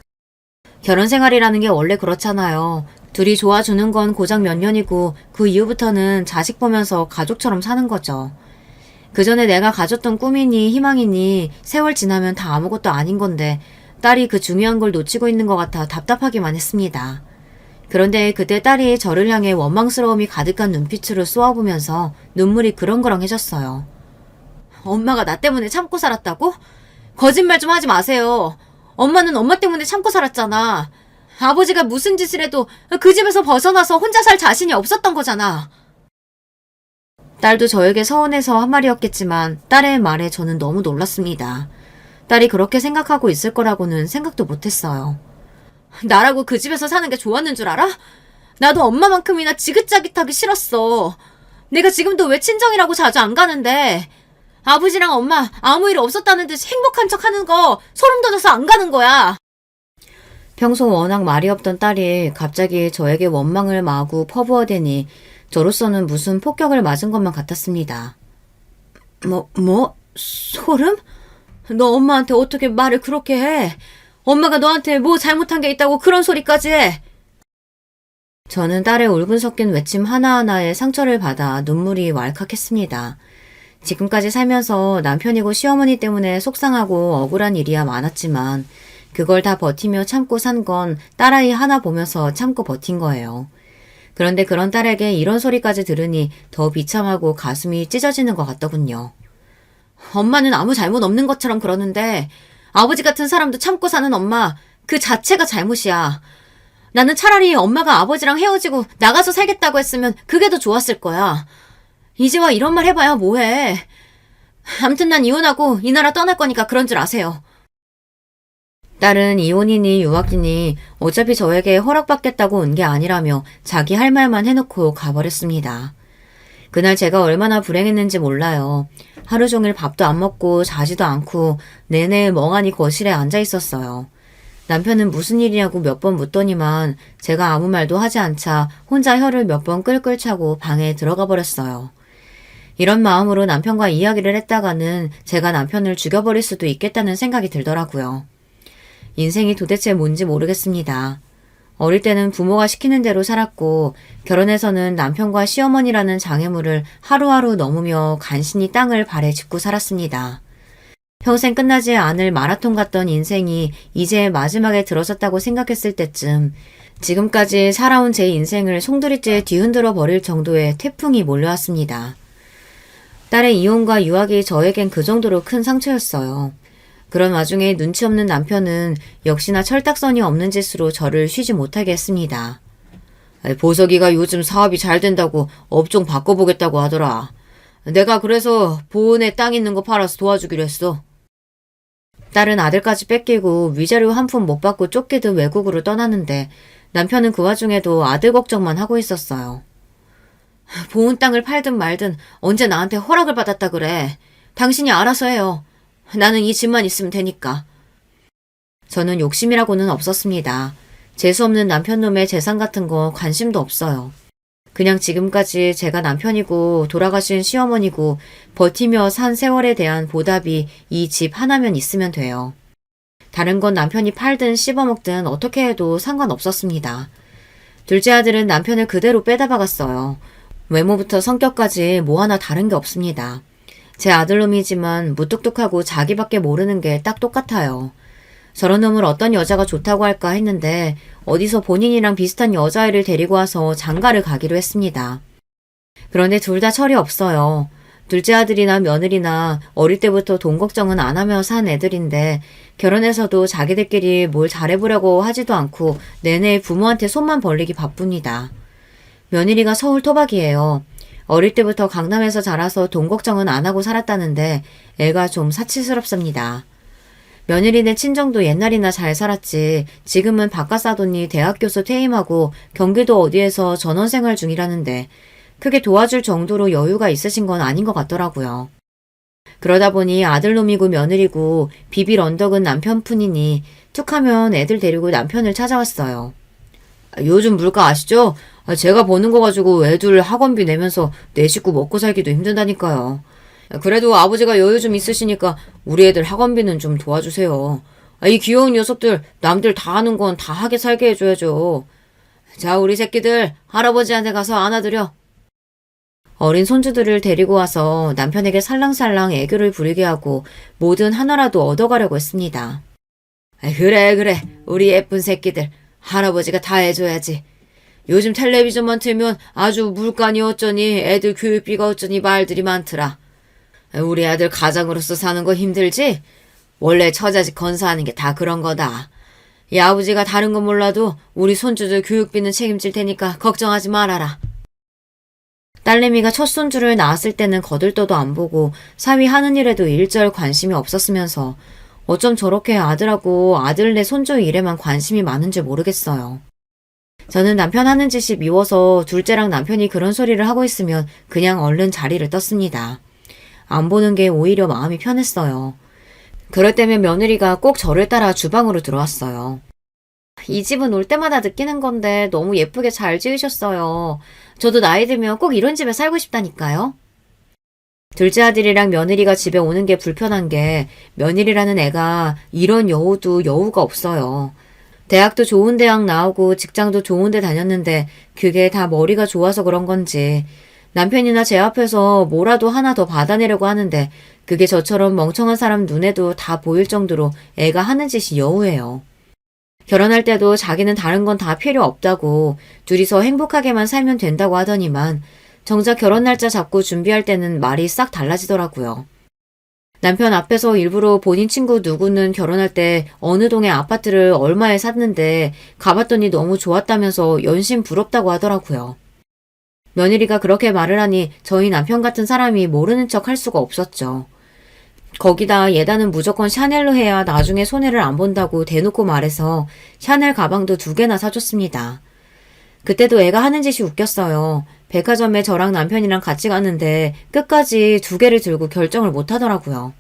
결혼 생활이라는 게 원래 그렇잖아요. 둘이 좋아주는 건 고작 몇 년이고 그 이후부터는 자식 보면서 가족처럼 사는 거죠. 그 전에 내가 가졌던 꿈이니 희망이니 세월 지나면 다 아무것도 아닌 건데 딸이 그 중요한 걸 놓치고 있는 것 같아 답답하기만 했습니다. 그런데 그때 딸이 저를 향해 원망스러움이 가득한 눈빛으로 쏘아보면서 눈물이 그렁그렁해졌어요. 엄마가 나 때문에 참고 살았다고? 거짓말 좀 하지 마세요. 엄마는 엄마 때문에 참고 살았잖아. 아버지가 무슨 짓을 해도 그 집에서 벗어나서 혼자 살 자신이 없었던 거잖아. 딸도 저에게 서운해서 한 말이었겠지만 딸의 말에 저는 너무 놀랐습니다. 딸이 그렇게 생각하고 있을 거라고는 생각도 못했어요. 나라고 그 집에서 사는 게 좋았는 줄 알아? 나도 엄마만큼이나 지긋자깃하기 싫었어. 내가 지금도 왜 친정이라고 자주 안 가는데 아버지랑 엄마 아무 일 없었다는 듯이 행복한 척 하는 거 소름 돋아서 안 가는 거야. 평소 워낙 말이 없던 딸이 갑자기 저에게 원망을 마구 퍼부어대니 저로서는 무슨 폭격을 맞은 것만 같았습니다. 소름? 너 엄마한테 어떻게 말을 그렇게 해? 엄마가 너한테 뭐 잘못한 게 있다고 그런 소리까지 해? 저는 딸의 울분 섞인 외침 하나하나에 상처를 받아 눈물이 왈칵했습니다. 지금까지 살면서 남편이고 시어머니 때문에 속상하고 억울한 일이야 많았지만 그걸 다 버티며 참고 산 건 딸아이 하나 보면서 참고 버틴 거예요. 그런데 그런 딸에게 이런 소리까지 들으니 더 비참하고 가슴이 찢어지는 것 같더군요. 엄마는 아무 잘못 없는 것처럼 그러는데 아버지 같은 사람도 참고 사는 엄마 그 자체가 잘못이야. 나는 차라리 엄마가 아버지랑 헤어지고 나가서 살겠다고 했으면 그게 더 좋았을 거야. 이제 와 이런 말 해봐야 뭐해. 암튼 난 이혼하고 이 나라 떠날 거니까 그런 줄 아세요. 딸은 이혼이니 유학이니 어차피 저에게 허락받겠다고 온 게 아니라며 자기 할 말만 해놓고 가버렸습니다. 그날 제가 얼마나 불행했는지 몰라요. 하루 종일 밥도 안 먹고 자지도 않고 내내 멍하니 거실에 앉아 있었어요. 남편은 무슨 일이냐고 몇 번 묻더니만 제가 아무 말도 하지 않자 혼자 혀를 몇 번 끌끌 차고 방에 들어가 버렸어요. 이런 마음으로 남편과 이야기를 했다가는 제가 남편을 죽여버릴 수도 있겠다는 생각이 들더라고요. 인생이 도대체 뭔지 모르겠습니다. 어릴 때는 부모가 시키는 대로 살았고 결혼해서는 남편과 시어머니라는 장애물을 하루하루 넘으며 간신히 땅을 발에 짚고 살았습니다. 평생 끝나지 않을 마라톤 같던 인생이 이제 마지막에 들어섰다고 생각했을 때쯤 지금까지 살아온 제 인생을 송두리째 뒤흔들어 버릴 정도의 태풍이 몰려왔습니다. 딸의 이혼과 유학이 저에겐 그 정도로 큰 상처였어요. 그런 와중에 눈치 없는 남편은 역시나 철딱선이 없는 짓으로 저를 쉬지 못하게 했습니다. 보석이가 요즘 사업이 잘 된다고 업종 바꿔보겠다고 하더라. 내가 그래서 보은에 땅 있는 거 팔아서 도와주기로 했어. 딸은 아들까지 뺏기고 위자료 한 푼 못 받고 쫓기듯 외국으로 떠났는데 남편은 그 와중에도 아들 걱정만 하고 있었어요. 보은 땅을 팔든 말든 언제 나한테 허락을 받았다 그래. 당신이 알아서 해요. 나는 이 집만 있으면 되니까. 저는 욕심이라고는 없었습니다. 재수없는 남편놈의 재산 같은 거 관심도 없어요. 그냥 지금까지 제가 남편이고 돌아가신 시어머니고 버티며 산 세월에 대한 보답이 이 집 하나면 있으면 돼요. 다른 건 남편이 팔든 씹어먹든 어떻게 해도 상관없었습니다. 둘째 아들은 남편을 그대로 빼다 박았어요. 외모부터 성격까지 뭐 하나 다른 게 없습니다. 제 아들놈이지만 무뚝뚝하고 자기밖에 모르는 게 딱 똑같아요. 저런 놈을 어떤 여자가 좋다고 할까 했는데 어디서 본인이랑 비슷한 여자애를 데리고 와서 장가를 가기로 했습니다. 그런데 둘 다 철이 없어요. 둘째 아들이나 며느리나 어릴 때부터 돈 걱정은 안 하며 산 애들인데 결혼해서도 자기들끼리 뭘 잘해보려고 하지도 않고 내내 부모한테 손만 벌리기 바쁩니다. 며느리가 서울 토박이에요. 어릴 때부터 강남에서 자라서 돈 걱정은 안 하고 살았다는데 애가 좀 사치스럽습니다. 며느리네 친정도 옛날이나 잘 살았지 지금은 바깥 사돈이 대학 교수 퇴임하고 경기도 어디에서 전원생활 중이라는데 크게 도와줄 정도로 여유가 있으신 건 아닌 것 같더라고요. 그러다 보니 아들놈이고 며느리고 비빌 언덕은 남편뿐이니 툭하면 애들 데리고 남편을 찾아왔어요. 요즘 물가 아시죠? 제가 버는 거 가지고 애들 학원비 내면서 내 식구 먹고 살기도 힘들다니까요. 그래도 아버지가 여유 좀 있으시니까 우리 애들 학원비는 좀 도와주세요. 이 귀여운 녀석들 남들 다 하는 건 다 하게 살게 해줘야죠. 자, 우리 새끼들 할아버지한테 가서 안아드려. 어린 손주들을 데리고 와서 남편에게 살랑살랑 애교를 부리게 하고 뭐든 하나라도 얻어가려고 했습니다. 그래 우리 예쁜 새끼들 할아버지가 다 해줘야지. 요즘 텔레비전만 틀면 아주 물가니 어쩌니 애들 교육비가 어쩌니 말들이 많더라. 우리 아들 가장으로서 사는 거 힘들지? 원래 처자식 건사하는 게 다 그런 거다. 이 아버지가 다른 건 몰라도 우리 손주들 교육비는 책임질 테니까 걱정하지 말아라. 딸내미가 첫 손주를 낳았을 때는 거들떠도 안 보고 사위 하는 일에도 일절 관심이 없었으면서 어쩜 저렇게 아들하고 아들네 손주 일에만 관심이 많은지 모르겠어요. 저는 남편 하는 짓이 미워서 둘째랑 남편이 그런 소리를 하고 있으면 그냥 얼른 자리를 떴습니다. 안 보는 게 오히려 마음이 편했어요. 그럴 때면 며느리가 꼭 저를 따라 주방으로 들어왔어요. 이 집은 올 때마다 느끼는 건데 너무 예쁘게 잘 지으셨어요. 저도 나이 들면 꼭 이런 집에 살고 싶다니까요. 둘째 아들이랑 며느리가 집에 오는 게 불편한 게 며느리라는 애가 이런 여우도 여우가 없어요. 대학도 좋은 대학 나오고 직장도 좋은 데 다녔는데 그게 다 머리가 좋아서 그런 건지 남편이나 제 앞에서 뭐라도 하나 더 받아내려고 하는데 그게 저처럼 멍청한 사람 눈에도 다 보일 정도로 애가 하는 짓이 여우예요. 결혼할 때도 자기는 다른 건 다 필요 없다고 둘이서 행복하게만 살면 된다고 하더니만 정작 결혼 날짜 잡고 준비할 때는 말이 싹 달라지더라고요. 남편 앞에서 일부러 본인 친구 누구는 결혼할 때 어느 동에 아파트를 얼마에 샀는데 가봤더니 너무 좋았다면서 연신 부럽다고 하더라고요. 며느리가 그렇게 말을 하니 저희 남편 같은 사람이 모르는 척 할 수가 없었죠. 거기다 예단은 무조건 샤넬로 해야 나중에 손해를 안 본다고 대놓고 말해서 샤넬 가방도 2개나 사줬습니다. 그때도 애가 하는 짓이 웃겼어요. 백화점에 저랑 남편이랑 같이 갔는데 끝까지 2개를 들고 결정을 못 하더라고요.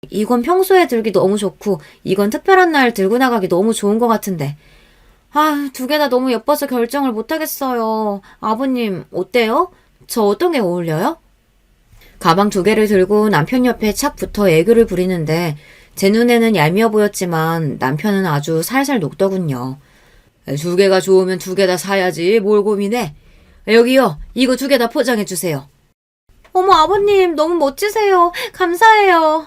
이건 평소에 들기 너무 좋고 이건 특별한 날 들고 나가기 너무 좋은 것 같은데 2개 다 너무 예뻐서 결정을 못 하겠어요. 아버님 어때요? 저 어떤 게 어울려요? 가방 2개를 들고 남편 옆에 착 붙어 애교를 부리는데 제 눈에는 얄미워 보였지만 남편은 아주 살살 녹더군요. 2개가 좋으면 2개 다 사야지 뭘 고민해. 여기요. 이거 2개 다 포장해 주세요. 어머 아버님 너무 멋지세요. 감사해요.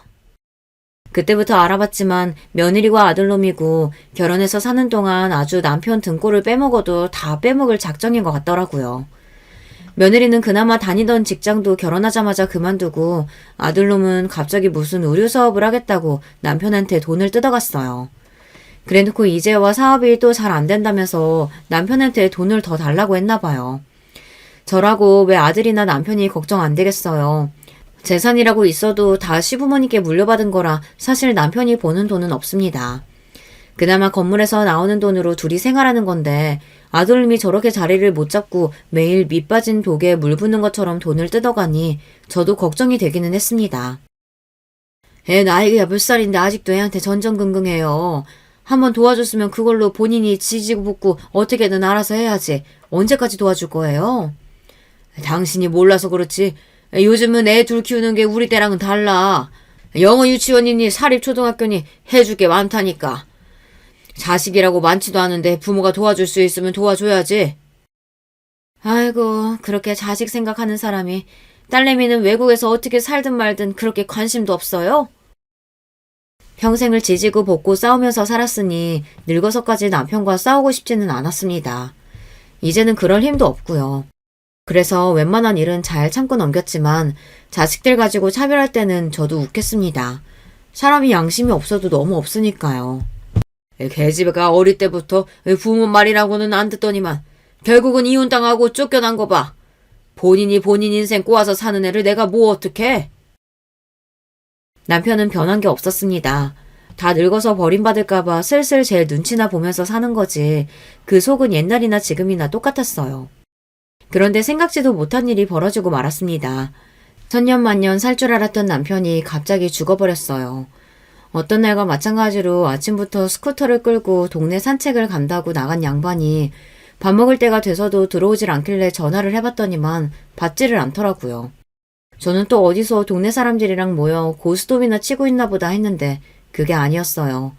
그때부터 알아봤지만 며느리와 아들놈이고 결혼해서 사는 동안 아주 남편 등골을 빼먹어도 다 빼먹을 작정인 것 같더라고요. 며느리는 그나마 다니던 직장도 결혼하자마자 그만두고 아들놈은 갑자기 무슨 의류 사업을 하겠다고 남편한테 돈을 뜯어갔어요. 그래놓고 이제와 사업이 또 잘 안 된다면서 남편한테 돈을 더 달라고 했나 봐요. 저라고 왜 아들이나 남편이 걱정 안 되겠어요. 재산이라고 있어도 다 시부모님께 물려받은 거라 사실 남편이 버는 돈은 없습니다. 그나마 건물에서 나오는 돈으로 둘이 생활하는 건데 아들님이 저렇게 자리를 못 잡고 매일 밑 빠진 벽에 물 붓는 것처럼 돈을 뜯어가니 저도 걱정이 되기는 했습니다. 애 나이가 몇 살인데 아직도 애한테 전전긍긍해요. 한번 도와줬으면 그걸로 본인이 지지고 볶고 어떻게든 알아서 해야지. 언제까지 도와줄 거예요? 당신이 몰라서 그렇지. 요즘은 애 둘 키우는 게 우리 때랑은 달라. 영어 유치원이니 사립초등학교니 해줄 게 많다니까. 자식이라고 많지도 않은데 부모가 도와줄 수 있으면 도와줘야지. 아이고 그렇게 자식 생각하는 사람이 딸내미는 외국에서 어떻게 살든 말든 그렇게 관심도 없어요? 평생을 지지고 볶고 싸우면서 살았으니 늙어서까지 남편과 싸우고 싶지는 않았습니다. 이제는 그럴 힘도 없고요. 그래서 웬만한 일은 잘 참고 넘겼지만 자식들 가지고 차별할 때는 저도 웃겠습니다. 사람이 양심이 없어도 너무 없으니까요. 계집애가 어릴 때부터 부모 말이라고는 안 듣더니만 결국은 이혼당하고 쫓겨난 거 봐. 본인이 본인 인생 꼬아서 사는 애를 내가 뭐 어떡해? 남편은 변한 게 없었습니다. 다 늙어서 버림받을까봐 슬슬 제 눈치나 보면서 사는 거지 그 속은 옛날이나 지금이나 똑같았어요. 그런데 생각지도 못한 일이 벌어지고 말았습니다. 천년만년 살 줄 알았던 남편이 갑자기 죽어버렸어요. 어떤 날과 마찬가지로 아침부터 스쿠터를 끌고 동네 산책을 간다고 나간 양반이 밥 먹을 때가 돼서도 들어오질 않길래 전화를 해봤더니만 받지를 않더라고요. 저는 또 어디서 동네 사람들이랑 모여 고스톱이나 치고 있나 보다 했는데 그게 아니었어요.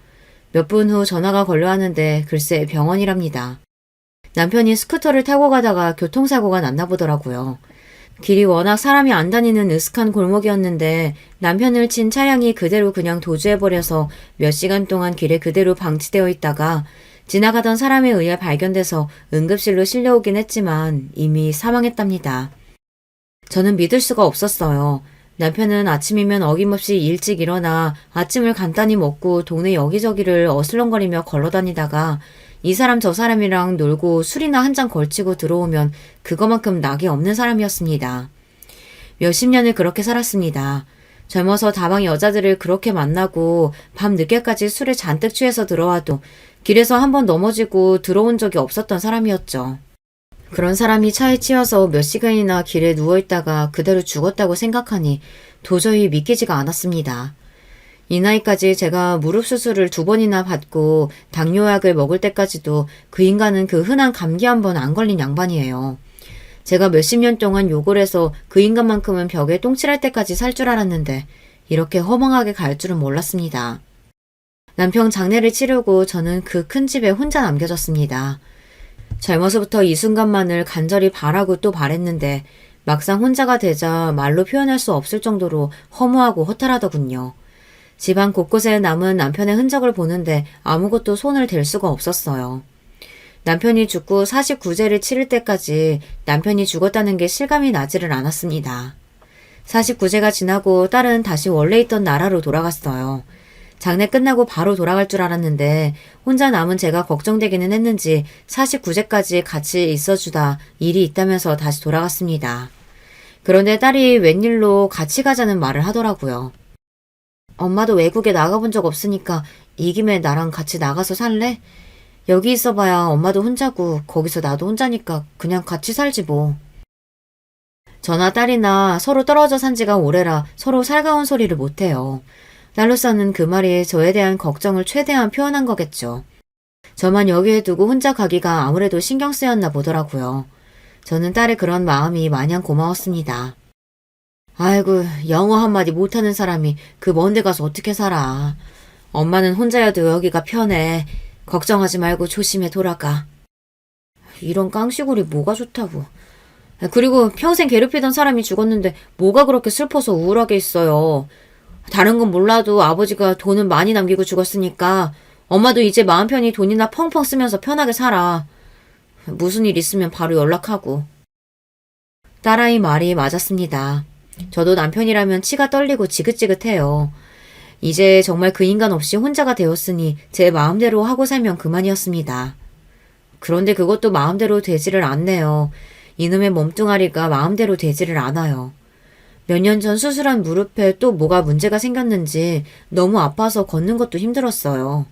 몇 분 후 전화가 걸려 하는데 글쎄 병원이랍니다. 남편이 스쿠터를 타고 가다가 교통사고가 났나 보더라고요. 길이 워낙 사람이 안 다니는 으슥한 골목이었는데 남편을 친 차량이 그대로 그냥 도주해버려서 몇 시간 동안 길에 그대로 방치되어 있다가 지나가던 사람에 의해 발견돼서 응급실로 실려오긴 했지만 이미 사망했답니다. 저는 믿을 수가 없었어요. 남편은 아침이면 어김없이 일찍 일어나 아침을 간단히 먹고 동네 여기저기를 어슬렁거리며 걸어다니다가 이 사람 저 사람이랑 놀고 술이나 한 잔 걸치고 들어오면 그거만큼 낙이 없는 사람이었습니다. 몇십 년을 그렇게 살았습니다. 젊어서 다방 여자들을 그렇게 만나고 밤 늦게까지 술에 잔뜩 취해서 들어와도 길에서 한 번 넘어지고 들어온 적이 없었던 사람이었죠. 그런 사람이 차에 치여서 몇 시간이나 길에 누워있다가 그대로 죽었다고 생각하니 도저히 믿기지가 않았습니다. 이 나이까지 제가 무릎 수술을 2번이나 받고 당뇨약을 먹을 때까지도 그 인간은 그 흔한 감기 한 번 안 걸린 양반이에요. 제가 몇십 년 동안 욕을 해서 그 인간만큼은 벽에 똥칠할 때까지 살 줄 알았는데 이렇게 허망하게 갈 줄은 몰랐습니다. 남편 장례를 치르고 저는 그 큰 집에 혼자 남겨졌습니다. 젊어서부터 이 순간만을 간절히 바라고 또 바랬는데 막상 혼자가 되자 말로 표현할 수 없을 정도로 허무하고 허탈하더군요. 집안 곳곳에 남은 남편의 흔적을 보는데 아무것도 손을 댈 수가 없었어요. 남편이 죽고 49제를 치를 때까지 남편이 죽었다는 게 실감이 나지를 않았습니다. 49제가 지나고 딸은 다시 원래 있던 나라로 돌아갔어요. 장례 끝나고 바로 돌아갈 줄 알았는데 혼자 남은 제가 걱정되기는 했는지 49제까지 같이 있어주다 일이 있다면서 다시 돌아갔습니다. 그런데 딸이 웬일로 같이 가자는 말을 하더라고요. 엄마도 외국에 나가본 적 없으니까 이 김에 나랑 같이 나가서 살래? 여기 있어봐야 엄마도 혼자고 거기서 나도 혼자니까 그냥 같이 살지 뭐. 저나 딸이나 서로 떨어져 산 지가 오래라 서로 살가운 소리를 못해요. 딸로서는 그 말이 저에 대한 걱정을 최대한 표현한 거겠죠. 저만 여기에 두고 혼자 가기가 아무래도 신경 쓰였나 보더라고요. 저는 딸의 그런 마음이 마냥 고마웠습니다. 아이고, 영어 한마디 못하는 사람이 그 먼 데 가서 어떻게 살아. 엄마는 혼자여도 여기가 편해. 걱정하지 말고 조심해 돌아가. 이런 깡시골이 뭐가 좋다고. 그리고 평생 괴롭히던 사람이 죽었는데 뭐가 그렇게 슬퍼서 우울하게 있어요. 다른 건 몰라도 아버지가 돈은 많이 남기고 죽었으니까 엄마도 이제 마음 편히 돈이나 펑펑 쓰면서 편하게 살아. 무슨 일 있으면 바로 연락하고. 딸아이 말이 맞았습니다. 저도 남편이라면 치가 떨리고 지긋지긋해요. 이제 정말 그 인간 없이 혼자가 되었으니 제 마음대로 하고 살면 그만이었습니다. 그런데 그것도 마음대로 되지를 않네요. 이놈의 몸뚱아리가 마음대로 되지를 않아요. 몇 년 전 수술한 무릎에 또 뭐가 문제가 생겼는지 너무 아파서 걷는 것도 힘들었어요.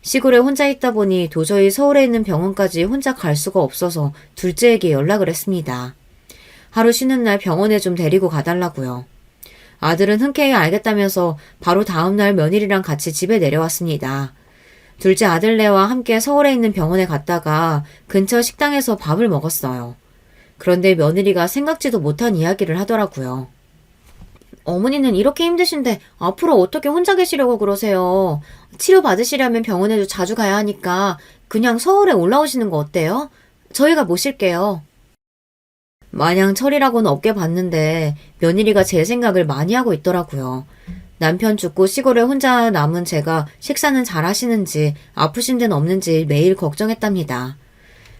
시골에 혼자 있다 보니 도저히 서울에 있는 병원까지 혼자 갈 수가 없어서 둘째에게 연락을 했습니다. 하루 쉬는 날 병원에 좀 데리고 가달라고요. 아들은 흔쾌히 알겠다면서 바로 다음날 며느리랑 같이 집에 내려왔습니다. 둘째 아들네와 함께 서울에 있는 병원에 갔다가 근처 식당에서 밥을 먹었어요. 그런데 며느리가 생각지도 못한 이야기를 하더라고요. 어머니는 이렇게 힘드신데 앞으로 어떻게 혼자 계시려고 그러세요? 치료받으시려면 병원에도 자주 가야 하니까 그냥 서울에 올라오시는 거 어때요? 저희가 모실게요. 마냥 철이라고는 없게 봤는데 며느리가 제 생각을 많이 하고 있더라고요. 남편 죽고 시골에 혼자 남은 제가 식사는 잘 하시는지 아프신 데는 없는지 매일 걱정했답니다.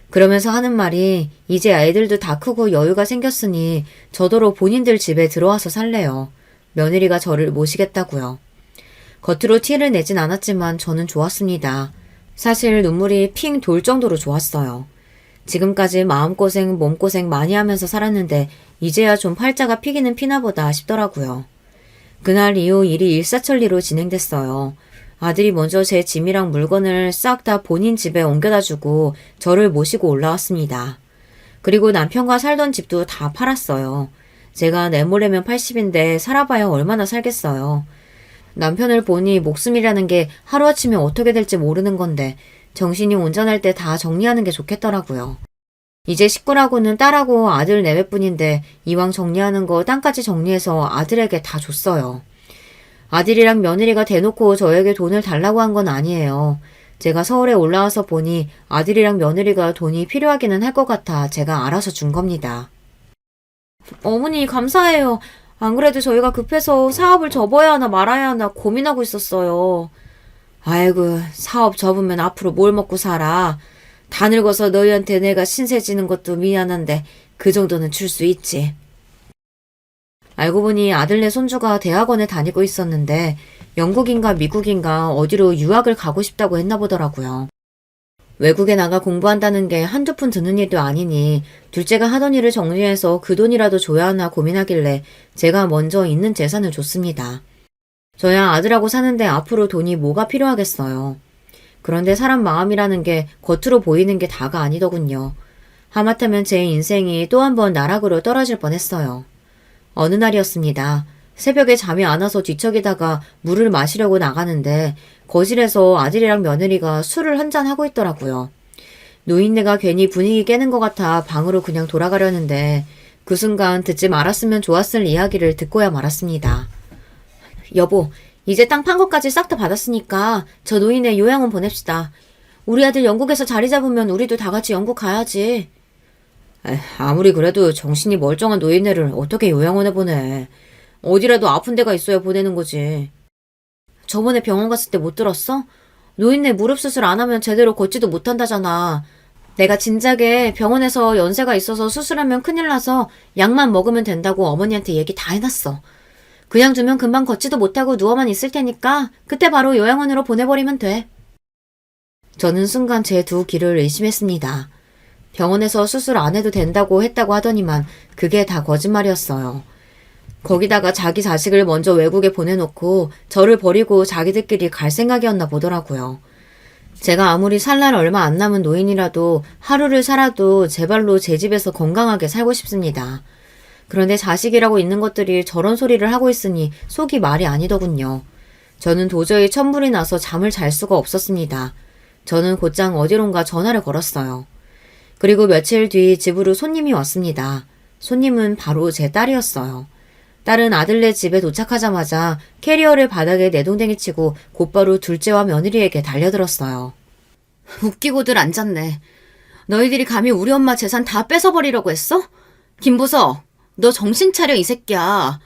그러면서 하는 말이 이제 아이들도 다 크고 여유가 생겼으니 저더러 본인들 집에 들어와서 살래요. 며느리가 저를 모시겠다고요. 겉으로 티를 내진 않았지만 저는 좋았습니다. 사실 눈물이 핑 돌 정도로 좋았어요. 지금까지 마음고생, 몸고생 많이 하면서 살았는데 이제야 좀 팔자가 피기는 피나 보다 싶더라고요. 그날 이후 일이 일사천리로 진행됐어요. 아들이 먼저 제 짐이랑 물건을 싹 다 본인 집에 옮겨다 주고 저를 모시고 올라왔습니다. 그리고 남편과 살던 집도 다 팔았어요. 제가 내모레면 80인데 살아봐야 얼마나 살겠어요. 남편을 보니 목숨이라는 게 하루아침에 어떻게 될지 모르는 건데 정신이 온전할 때 다 정리하는 게 좋겠더라고요. 이제 식구라고는 딸하고 아들 내외뿐인데 이왕 정리하는 거 땅까지 정리해서 아들에게 다 줬어요. 아들이랑 며느리가 대놓고 저에게 돈을 달라고 한 건 아니에요. 제가 서울에 올라와서 보니 아들이랑 며느리가 돈이 필요하기는 할 것 같아 제가 알아서 준 겁니다. 어머니 감사해요. 안 그래도 저희가 급해서 사업을 접어야 하나 말아야 하나 고민하고 있었어요. 아이고 사업 접으면 앞으로 뭘 먹고 살아. 다 늙어서 너희한테 내가 신세 지는 것도 미안한데 그 정도는 줄 수 있지. 알고 보니 아들네 손주가 대학원에 다니고 있었는데 영국인가 미국인가 어디로 유학을 가고 싶다고 했나 보더라고요. 외국에 나가 공부한다는 게 한두 푼 드는 일도 아니니 둘째가 하던 일을 정리해서 그 돈이라도 줘야 하나 고민하길래 제가 먼저 있는 재산을 줬습니다. 저야 아들하고 사는데 앞으로 돈이 뭐가 필요하겠어요. 그런데 사람 마음이라는 게 겉으로 보이는 게 다가 아니더군요. 하마터면 제 인생이 또 한 번 나락으로 떨어질 뻔했어요. 어느 날이었습니다. 새벽에 잠이 안 와서 뒤척이다가 물을 마시려고 나가는데 거실에서 아들이랑 며느리가 술을 한잔 하고 있더라고요. 노인네가 괜히 분위기 깨는 것 같아 방으로 그냥 돌아가려는데 그 순간 듣지 말았으면 좋았을 이야기를 듣고야 말았습니다. 여보, 이제 땅 판 것까지 싹 다 받았으니까 저 노인네 요양원 보냅시다. 우리 아들 영국에서 자리 잡으면 우리도 다 같이 영국 가야지. 아무리 그래도 정신이 멀쩡한 노인네를 어떻게 요양원에 보내. 어디라도 아픈 데가 있어야 보내는 거지. 저번에 병원 갔을 때 못 들었어? 노인네 무릎 수술 안 하면 제대로 걷지도 못한다잖아. 내가 진작에 병원에서 연세가 있어서 수술하면 큰일 나서 약만 먹으면 된다고 어머니한테 얘기 다 해놨어. 그냥 두면 금방 걷지도 못하고 누워만 있을 테니까 그때 바로 요양원으로 보내버리면 돼. 저는 순간 제 두 귀를 의심했습니다. 병원에서 수술 안 해도 된다고 했다고 하더니만 그게 다 거짓말이었어요. 거기다가 자기 자식을 먼저 외국에 보내놓고 저를 버리고 자기들끼리 갈 생각이었나 보더라고요. 제가 아무리 살 날 얼마 안 남은 노인이라도 하루를 살아도 제 발로 제 집에서 건강하게 살고 싶습니다. 그런데 자식이라고 있는 것들이 저런 소리를 하고 있으니 속이 말이 아니더군요. 저는 도저히 천불이 나서 잠을 잘 수가 없었습니다. 저는 곧장 어디론가 전화를 걸었어요. 그리고 며칠 뒤 집으로 손님이 왔습니다. 손님은 바로 제 딸이었어요. 딸은 아들네 집에 도착하자마자 캐리어를 바닥에 내동댕이 치고 곧바로 둘째와 며느리에게 달려들었어요. 웃기고들 앉았네. 너희들이 감히 우리 엄마 재산 다 뺏어버리려고 했어? 김보석, 너 정신 차려 이 새끼야.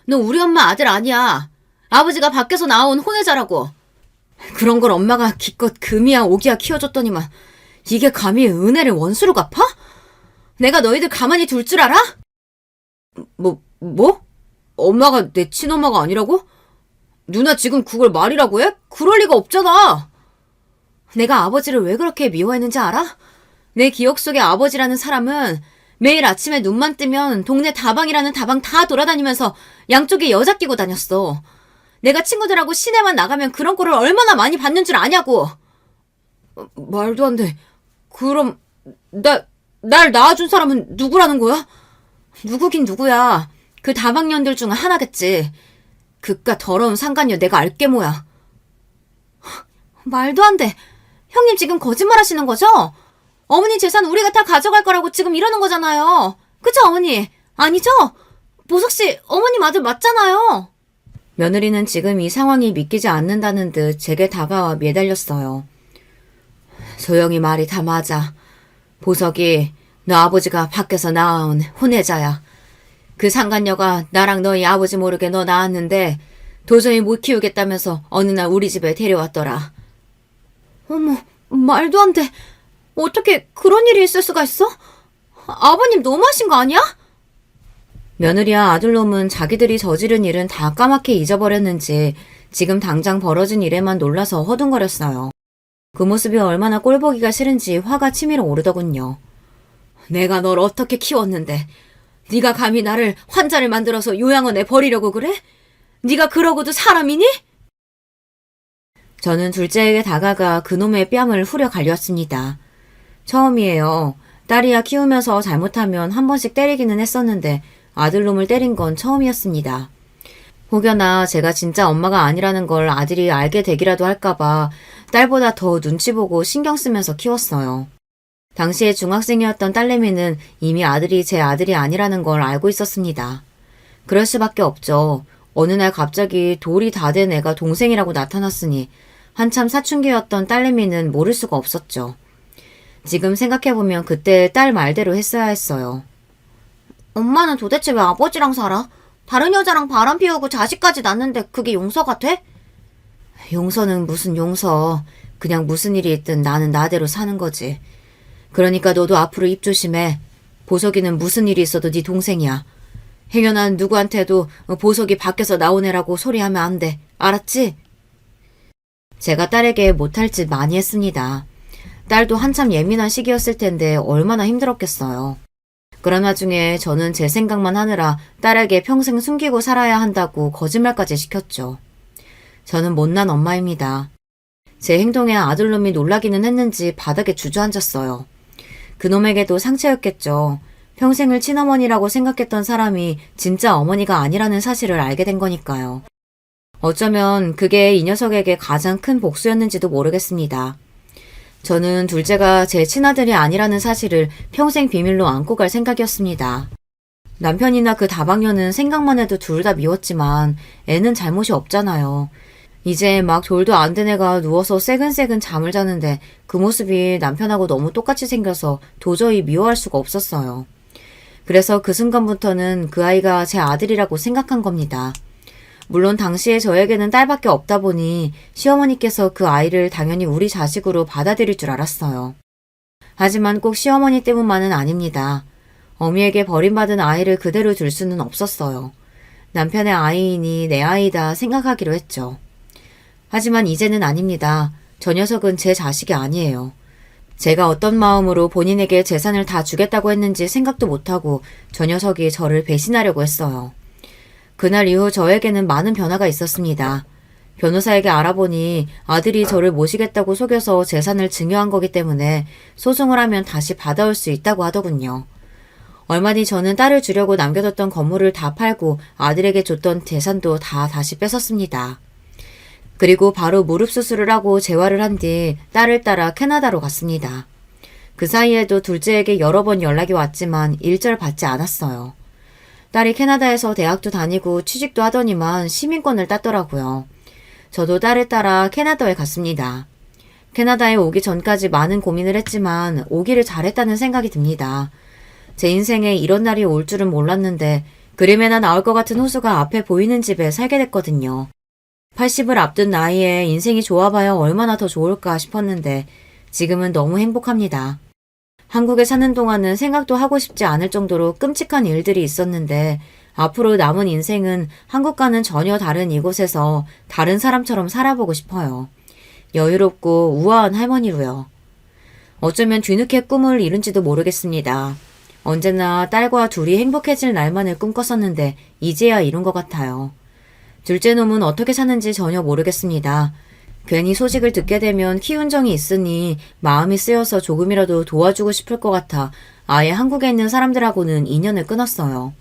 너 우리 엄마 아들 아니야. 아버지가 밖에서 나온 혼외자라고. 그런 걸 엄마가 기껏 금이야 오기야 키워줬더니만 이게 감히 은혜를 원수로 갚아? 내가 너희들 가만히 둘 줄 알아? 뭐? 엄마가 내 친엄마가 아니라고? 누나 지금 그걸 말이라고 해? 그럴 리가 없잖아. 내가 아버지를 왜 그렇게 미워했는지 알아? 내 기억 속의 아버지라는 사람은 매일 아침에 눈만 뜨면 동네 다방이라는 다방 다 돌아다니면서 양쪽에 여자 끼고 다녔어. 내가 친구들하고 시내만 나가면 그런 꼴을 얼마나 많이 받는 줄 아냐고. 말도 안 돼. 그럼 날 낳아준 사람은 누구라는 거야? 누구긴 누구야. 그 다방년들 중 하나겠지. 그깟 더러운 상간녀 내가 알게 뭐야. 말도 안 돼. 형님 지금 거짓말 하시는 거죠? 어머니 재산 우리가 다 가져갈 거라고 지금 이러는 거잖아요. 그쵸 어머니? 아니죠? 보석씨 어머님 아들 맞잖아요. 며느리는 지금 이 상황이 믿기지 않는다는 듯 제게 다가와 매달렸어요. 소영이 말이 다 맞아. 보석이 너 아버지가 밖에서 낳아온 혼외자야. 그 상간녀가 나랑 너희 아버지 모르게 너 낳았는데 도저히 못 키우겠다면서 어느 날 우리 집에 데려왔더라. 어머, 말도 안 돼. 어떻게 그런 일이 있을 수가 있어? 아버님 너무하신 거 아니야? 며느리와 아들놈은 자기들이 저지른 일은 다 까맣게 잊어버렸는지 지금 당장 벌어진 일에만 놀라서 허둥거렸어요. 그 모습이 얼마나 꼴보기가 싫은지 화가 치밀어 오르더군요. 내가 널 어떻게 키웠는데 네가 감히 나를 환자를 만들어서 요양원에 버리려고 그래? 네가 그러고도 사람이니? 저는 둘째에게 다가가 그놈의 뺨을 후려 갈렸습니다. 처음이에요. 딸이야 키우면서 잘못하면 한 번씩 때리기는 했었는데 아들놈을 때린 건 처음이었습니다. 혹여나 제가 진짜 엄마가 아니라는 걸 아들이 알게 되기라도 할까봐 딸보다 더 눈치 보고 신경 쓰면서 키웠어요. 당시에 중학생이었던 딸내미는 이미 아들이 제 아들이 아니라는 걸 알고 있었습니다. 그럴 수밖에 없죠. 어느 날 갑자기 돌이 다 된 애가 동생이라고 나타났으니 한참 사춘기였던 딸내미는 모를 수가 없었죠. 지금 생각해보면 그때 딸 말대로 했어야 했어요. 엄마는 도대체 왜 아버지랑 살아? 다른 여자랑 바람 피우고 자식까지 낳는데 그게 용서가 돼? 용서는 무슨 용서. 그냥 무슨 일이 있든 나는 나대로 사는 거지. 그러니까 너도 앞으로 입 조심해. 보석이는 무슨 일이 있어도 네 동생이야. 행여난 누구한테도 보석이 밖에서 나온 애라고 소리하면 안 돼. 알았지? 제가 딸에게 못할 짓 많이 했습니다. 딸도 한참 예민한 시기였을 텐데 얼마나 힘들었겠어요. 그런 와중에 저는 제 생각만 하느라 딸에게 평생 숨기고 살아야 한다고 거짓말까지 시켰죠. 저는 못난 엄마입니다. 제 행동에 아들놈이 놀라기는 했는지 바닥에 주저앉았어요. 그놈에게도 상처였겠죠. 평생을 친어머니라고 생각했던 사람이 진짜 어머니가 아니라는 사실을 알게 된 거니까요. 어쩌면 그게 이 녀석에게 가장 큰 복수였는지도 모르겠습니다. 저는 둘째가 제 친아들이 아니라는 사실을 평생 비밀로 안고 갈 생각이었습니다. 남편이나 그 다방녀는 생각만 해도 둘 다 미웠지만 애는 잘못이 없잖아요. 이제 막 돌도 안 된 애가 누워서 새근새근 잠을 자는데 그 모습이 남편하고 너무 똑같이 생겨서 도저히 미워할 수가 없었어요. 그래서 그 순간부터는 그 아이가 제 아들이라고 생각한 겁니다. 물론 당시에 저에게는 딸밖에 없다 보니 시어머니께서 그 아이를 당연히 우리 자식으로 받아들일 줄 알았어요. 하지만 꼭 시어머니 때문만은 아닙니다. 어미에게 버림받은 아이를 그대로 둘 수는 없었어요. 남편의 아이이니 내 아이다 생각하기로 했죠. 하지만 이제는 아닙니다. 저 녀석은 제 자식이 아니에요. 제가 어떤 마음으로 본인에게 재산을 다 주겠다고 했는지 생각도 못하고 저 녀석이 저를 배신하려고 했어요. 그날 이후 저에게는 많은 변화가 있었습니다. 변호사에게 알아보니 아들이 저를 모시겠다고 속여서 재산을 증여한 거기 때문에 소송을 하면 다시 받아올 수 있다고 하더군요. 얼마 뒤 저는 딸을 주려고 남겨뒀던 건물을 다 팔고 아들에게 줬던 재산도 다 다시 뺏었습니다. 그리고 바로 무릎 수술을 하고 재활을 한 뒤 딸을 따라 캐나다로 갔습니다. 그 사이에도 둘째에게 여러 번 연락이 왔지만 일절 받지 않았어요. 딸이 캐나다에서 대학도 다니고 취직도 하더니만 시민권을 땄더라고요. 저도 딸을 따라 캐나다에 갔습니다. 캐나다에 오기 전까지 많은 고민을 했지만 오기를 잘했다는 생각이 듭니다. 제 인생에 이런 날이 올 줄은 몰랐는데 그림에나 나올 것 같은 호수가 앞에 보이는 집에 살게 됐거든요. 80을 앞둔 나이에 인생이 좋아봐야 얼마나 더 좋을까 싶었는데 지금은 너무 행복합니다. 한국에 사는 동안은 생각도 하고 싶지 않을 정도로 끔찍한 일들이 있었는데 앞으로 남은 인생은 한국과는 전혀 다른 이곳에서 다른 사람처럼 살아보고 싶어요. 여유롭고 우아한 할머니로요. 어쩌면 뒤늦게 꿈을 이룬지도 모르겠습니다. 언제나 딸과 둘이 행복해질 날만을 꿈꿨었는데 이제야 이룬 것 같아요. 둘째 놈은 어떻게 사는지 전혀 모르겠습니다. 괜히 소식을 듣게 되면 키운정이 있으니 마음이 쓰여서 조금이라도 도와주고 싶을 것 같아 아예 한국에 있는 사람들하고는 인연을 끊었어요.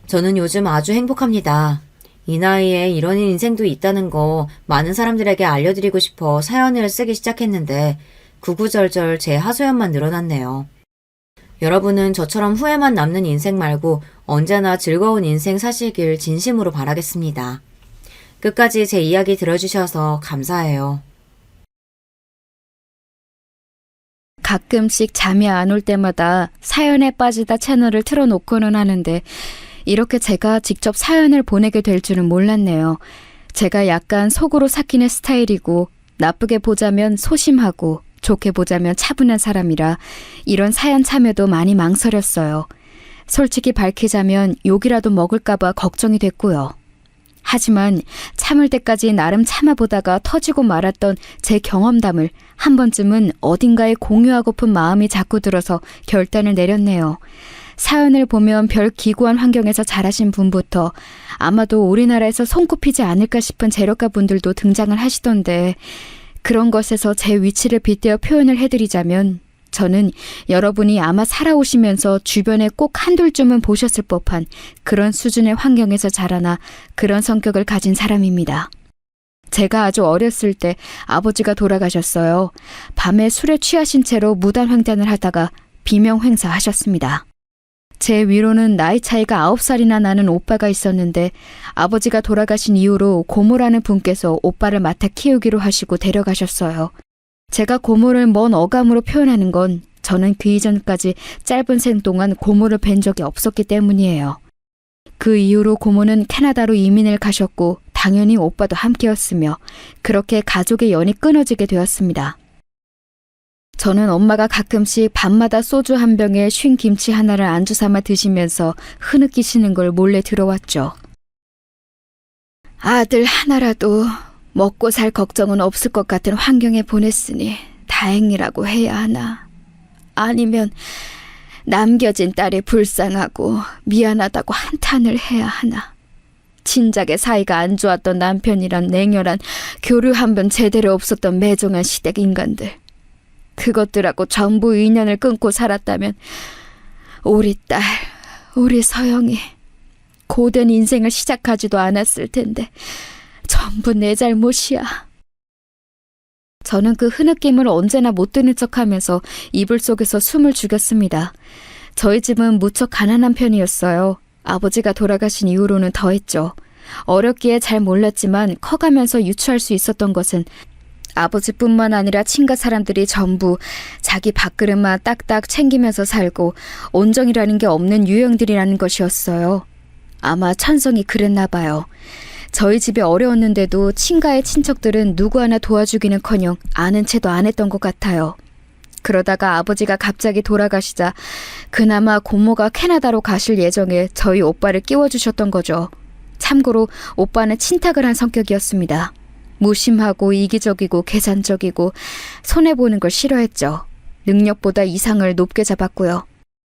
저는 요즘 아주 행복합니다. 이 나이에 이런 인생도 있다는 거 많은 사람들에게 알려드리고 싶어 사연을 쓰기 시작했는데 구구절절 제 하소연만 늘어났네요. 여러분은 저처럼 후회만 남는 인생 말고 언제나 즐거운 인생 사시길 진심으로 바라겠습니다. 끝까지 제 이야기 들어주셔서 감사해요. 가끔씩 잠이 안 올 때마다 사연에 빠지다 채널을 틀어놓고는 하는데 이렇게 제가 직접 사연을 보내게 될 줄은 몰랐네요. 제가 약간 속으로 삭히는 스타일이고 나쁘게 보자면 소심하고 좋게 보자면 차분한 사람이라 이런 사연 참여도 많이 망설였어요. 솔직히 밝히자면 욕이라도 먹을까봐 걱정이 됐고요. 하지만 참을 때까지 나름 참아보다가 터지고 말았던 제 경험담을 한 번쯤은 어딘가에 공유하고픈 마음이 자꾸 들어서 결단을 내렸네요. 사연을 보면 별 기구한 환경에서 자라신 분부터 아마도 우리나라에서 손꼽히지 않을까 싶은 재력가 분들도 등장을 하시던데 그런 것에서 제 위치를 빗대어 표현을 해드리자면 저는 여러분이 아마 살아오시면서 주변에 꼭 한둘쯤은 보셨을 법한 그런 수준의 환경에서 자라나 그런 성격을 가진 사람입니다. 제가 아주 어렸을 때 아버지가 돌아가셨어요. 밤에 술에 취하신 채로 무단 횡단을 하다가 비명 횡사하셨습니다. 제 위로는 나이 차이가 9살이나 나는 오빠가 있었는데 아버지가 돌아가신 이후로 고모라는 분께서 오빠를 맡아 키우기로 하시고 데려가셨어요. 제가 고모를 먼 어감으로 표현하는 건 저는 그 이전까지 짧은 생 동안 고모를 뵌 적이 없었기 때문이에요. 그 이후로 고모는 캐나다로 이민을 가셨고 당연히 오빠도 함께였으며 그렇게 가족의 연이 끊어지게 되었습니다. 저는 엄마가 가끔씩 밤마다 소주 한 병에 쉰 김치 하나를 안주 삼아 드시면서 흐느끼시는 걸 몰래 들어왔죠. 아들 하나라도 먹고 살 걱정은 없을 것 같은 환경에 보냈으니 다행이라고 해야 하나. 아니면 남겨진 딸이 불쌍하고 미안하다고 한탄을 해야 하나. 진작에 사이가 안 좋았던 남편이란 냉혈한 교류 한 번 제대로 없었던 매정한 시댁 인간들. 그것들하고 전부 인연을 끊고 살았다면 우리 딸, 우리 서영이 고된 인생을 시작하지도 않았을 텐데 전부 내 잘못이야. 저는 그 흐느낌을 언제나 못 드는 척하면서 이불 속에서 숨을 죽였습니다. 저희 집은 무척 가난한 편이었어요. 아버지가 돌아가신 이후로는 더했죠. 어렸기에 잘 몰랐지만 커가면서 유추할 수 있었던 것은 아버지뿐만 아니라 친가 사람들이 전부 자기 밥그릇만 딱딱 챙기면서 살고 온정이라는 게 없는 유형들이라는 것이었어요. 아마 천성이 그랬나 봐요. 저희 집이 어려웠는데도 친가의 친척들은 누구 하나 도와주기는커녕 아는 채도 안 했던 것 같아요. 그러다가 아버지가 갑자기 돌아가시자 그나마 고모가 캐나다로 가실 예정에 저희 오빠를 끼워주셨던 거죠. 참고로 오빠는 친탁을 한 성격이었습니다. 무심하고 이기적이고 계산적이고 손해보는 걸 싫어했죠. 능력보다 이상을 높게 잡았고요.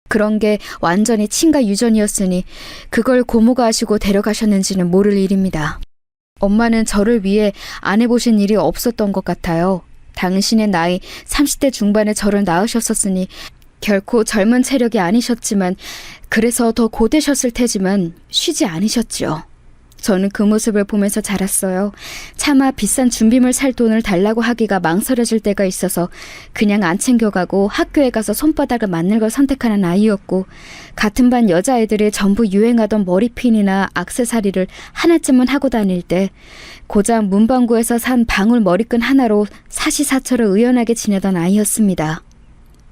그런 게 완전히 친가 유전이었으니 그걸 고모가 하시고 데려가셨는지는 모를 일입니다. 엄마는 저를 위해 안 해보신 일이 없었던 것 같아요. 당신의 나이 30대 중반에 저를 낳으셨었으니 결코 젊은 체력이 아니셨지만 그래서 더 고되셨을 테지만 쉬지 않으셨죠. 저는 그 모습을 보면서 자랐어요. 차마 비싼 준비물 살 돈을 달라고 하기가 망설여질 때가 있어서 그냥 안 챙겨가고 학교에 가서 손바닥을 맞는 걸 선택하는 아이였고 같은 반 여자애들이 전부 유행하던 머리핀이나 액세서리를 하나쯤은 하고 다닐 때 고작 문방구에서 산 방울 머리끈 하나로 사시사철을 의연하게 지내던 아이였습니다.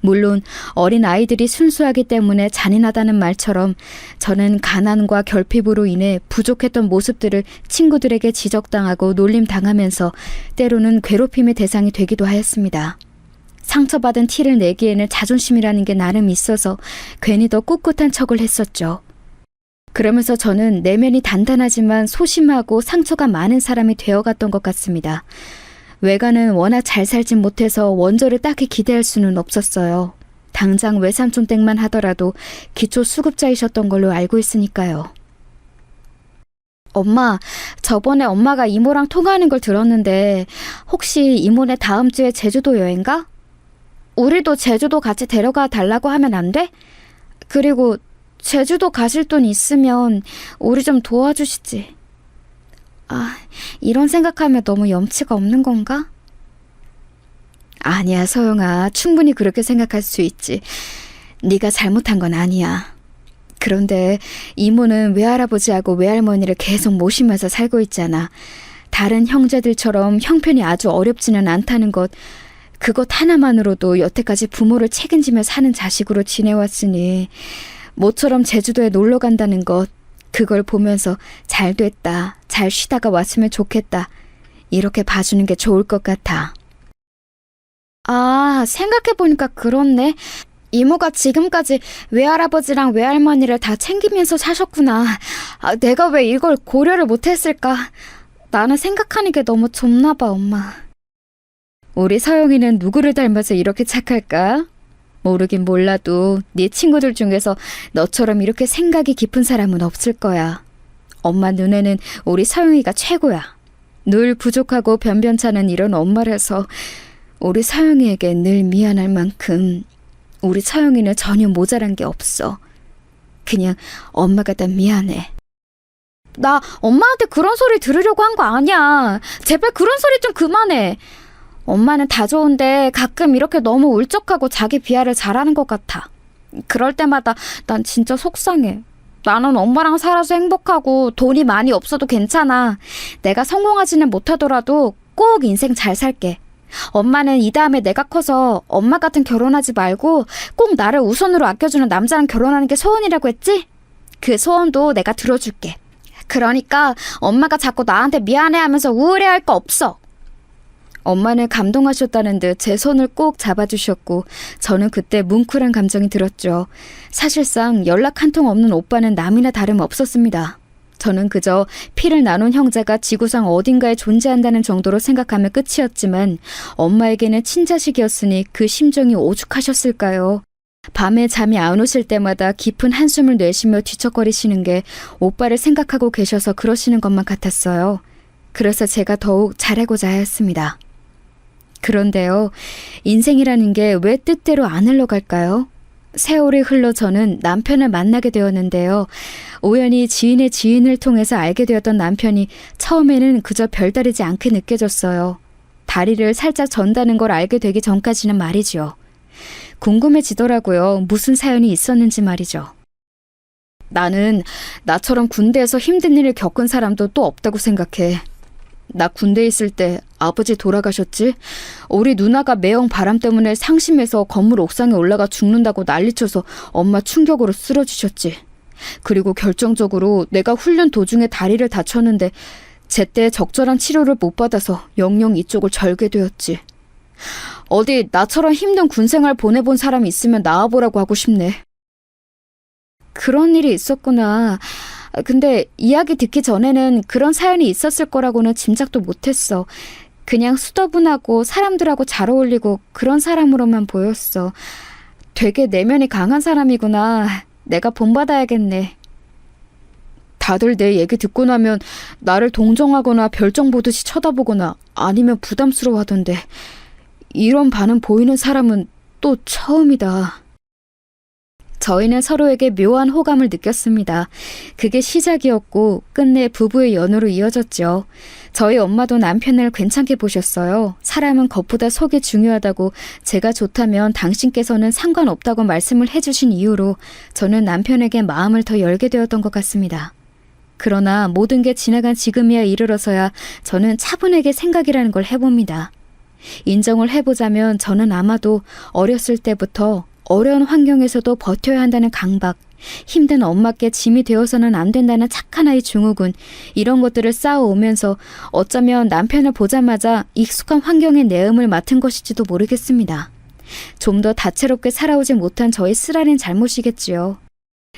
물론 어린 아이들이 순수하기 때문에 잔인하다는 말처럼 저는 가난과 결핍으로 인해 부족했던 모습들을 친구들에게 지적당하고 놀림당하면서 때로는 괴롭힘의 대상이 되기도 하였습니다. 상처받은 티를 내기에는 자존심이라는 게 나름 있어서 괜히 더 꿋꿋한 척을 했었죠. 그러면서 저는 내면이 단단하지만 소심하고 상처가 많은 사람이 되어갔던 것 같습니다. 외가는 워낙 잘 살진 못해서 원조를 딱히 기대할 수는 없었어요. 당장 외삼촌 댁만 하더라도 기초 수급자이셨던 걸로 알고 있으니까요. 엄마, 저번에 엄마가 이모랑 통화하는 걸 들었는데 혹시 이모네 다음 주에 제주도 여행 가? 우리도 제주도 같이 데려가 달라고 하면 안 돼? 그리고 제주도 가실 돈 있으면 우리 좀 도와주시지. 아, 이런 생각하면 너무 염치가 없는 건가? 아니야, 서영아. 충분히 그렇게 생각할 수 있지. 네가 잘못한 건 아니야. 그런데 이모는 외할아버지하고 외할머니를 계속 모시면서 살고 있잖아. 다른 형제들처럼 형편이 아주 어렵지는 않다는 것, 그것 하나만으로도 여태까지 부모를 책임지며 사는 자식으로 지내왔으니 모처럼 제주도에 놀러 간다는 것, 그걸 보면서 잘 됐다, 잘 쉬다가 왔으면 좋겠다, 이렇게 봐주는 게 좋을 것 같아. 아, 생각해보니까 그렇네. 이모가 지금까지 외할아버지랑 외할머니를 다 챙기면서 사셨구나. 아, 내가 왜 이걸 고려를 못했을까? 나는 생각하는 게 너무 좁나 봐, 엄마. 우리 서영이는 누구를 닮아서 이렇게 착할까? 모르긴 몰라도 네 친구들 중에서 너처럼 이렇게 생각이 깊은 사람은 없을 거야. 엄마 눈에는 우리 서영이가 최고야. 늘 부족하고 변변찮은 이런 엄마라서 우리 서영이에게 늘 미안할 만큼 우리 서영이는 전혀 모자란 게 없어. 그냥 엄마가 다 미안해. 나 엄마한테 그런 소리 들으려고 한 거 아니야. 제발 그런 소리 좀 그만해. 엄마는 다 좋은데 가끔 이렇게 너무 울적하고 자기 비하를 잘하는 것 같아. 그럴 때마다 난 진짜 속상해. 나는 엄마랑 살아서 행복하고 돈이 많이 없어도 괜찮아. 내가 성공하지는 못하더라도 꼭 인생 잘 살게. 엄마는 이 다음에 내가 커서 엄마 같은 결혼하지 말고 꼭 나를 우선으로 아껴주는 남자랑 결혼하는 게 소원이라고 했지? 그 소원도 내가 들어줄게. 그러니까 엄마가 자꾸 나한테 미안해하면서 우울해할 거 없어. 엄마는 감동하셨다는 듯 제 손을 꼭 잡아주셨고 저는 그때 뭉클한 감정이 들었죠. 사실상 연락 한 통 없는 오빠는 남이나 다름없었습니다. 저는 그저 피를 나눈 형제가 지구상 어딘가에 존재한다는 정도로 생각하면 끝이었지만 엄마에게는 친자식이었으니 그 심정이 오죽하셨을까요? 밤에 잠이 안 오실 때마다 깊은 한숨을 내쉬며 뒤척거리시는 게 오빠를 생각하고 계셔서 그러시는 것만 같았어요. 그래서 제가 더욱 잘하고자 하였습니다. 그런데요, 인생이라는 게 왜 뜻대로 안 흘러갈까요? 세월이 흘러 저는 남편을 만나게 되었는데요. 우연히 지인의 지인을 통해서 알게 되었던 남편이 처음에는 그저 별다르지 않게 느껴졌어요. 다리를 살짝 전다는 걸 알게 되기 전까지는 말이죠. 궁금해지더라고요. 무슨 사연이 있었는지 말이죠. 나는 나처럼 군대에서 힘든 일을 겪은 사람도 또 없다고 생각해. 나 군대에 있을 때 아버지 돌아가셨지? 우리 누나가 매형 바람 때문에 상심해서 건물 옥상에 올라가 죽는다고 난리쳐서 엄마 충격으로 쓰러지셨지. 그리고 결정적으로 내가 훈련 도중에 다리를 다쳤는데 제때 적절한 치료를 못 받아서 영영 이쪽을 절게 되었지. 어디 나처럼 힘든 군생활 보내본 사람이 있으면 나와보라고 하고 싶네. 그런 일이 있었구나. 근데 이야기 듣기 전에는 그런 사연이 있었을 거라고는 짐작도 못했어. 그냥 수더분하고 사람들하고 잘 어울리고 그런 사람으로만 보였어. 되게 내면이 강한 사람이구나. 내가 본받아야겠네. 다들 내 얘기 듣고 나면 나를 동정하거나 별정 보듯이 쳐다보거나 아니면 부담스러워하던데 이런 반응 보이는 사람은 또 처음이다. 저희는 서로에게 묘한 호감을 느꼈습니다. 그게 시작이었고 끝내 부부의 연으로 이어졌죠. 저희 엄마도 남편을 괜찮게 보셨어요. 사람은 겉보다 속이 중요하다고 제가 좋다면 당신께서는 상관없다고 말씀을 해주신 이후로 저는 남편에게 마음을 더 열게 되었던 것 같습니다. 그러나 모든 게 지나간 지금이야 이르러서야 저는 차분하게 생각이라는 걸 해봅니다. 인정을 해보자면 저는 아마도 어렸을 때부터 어려운 환경에서도 버텨야 한다는 강박, 힘든 엄마께 짐이 되어서는 안 된다는 착한 아이 증후군, 이런 것들을 쌓아오면서 어쩌면 남편을 보자마자 익숙한 환경의 내음을 맡은 것일지도 모르겠습니다. 좀 더 다채롭게 살아오지 못한 저의 쓰라린 잘못이겠지요.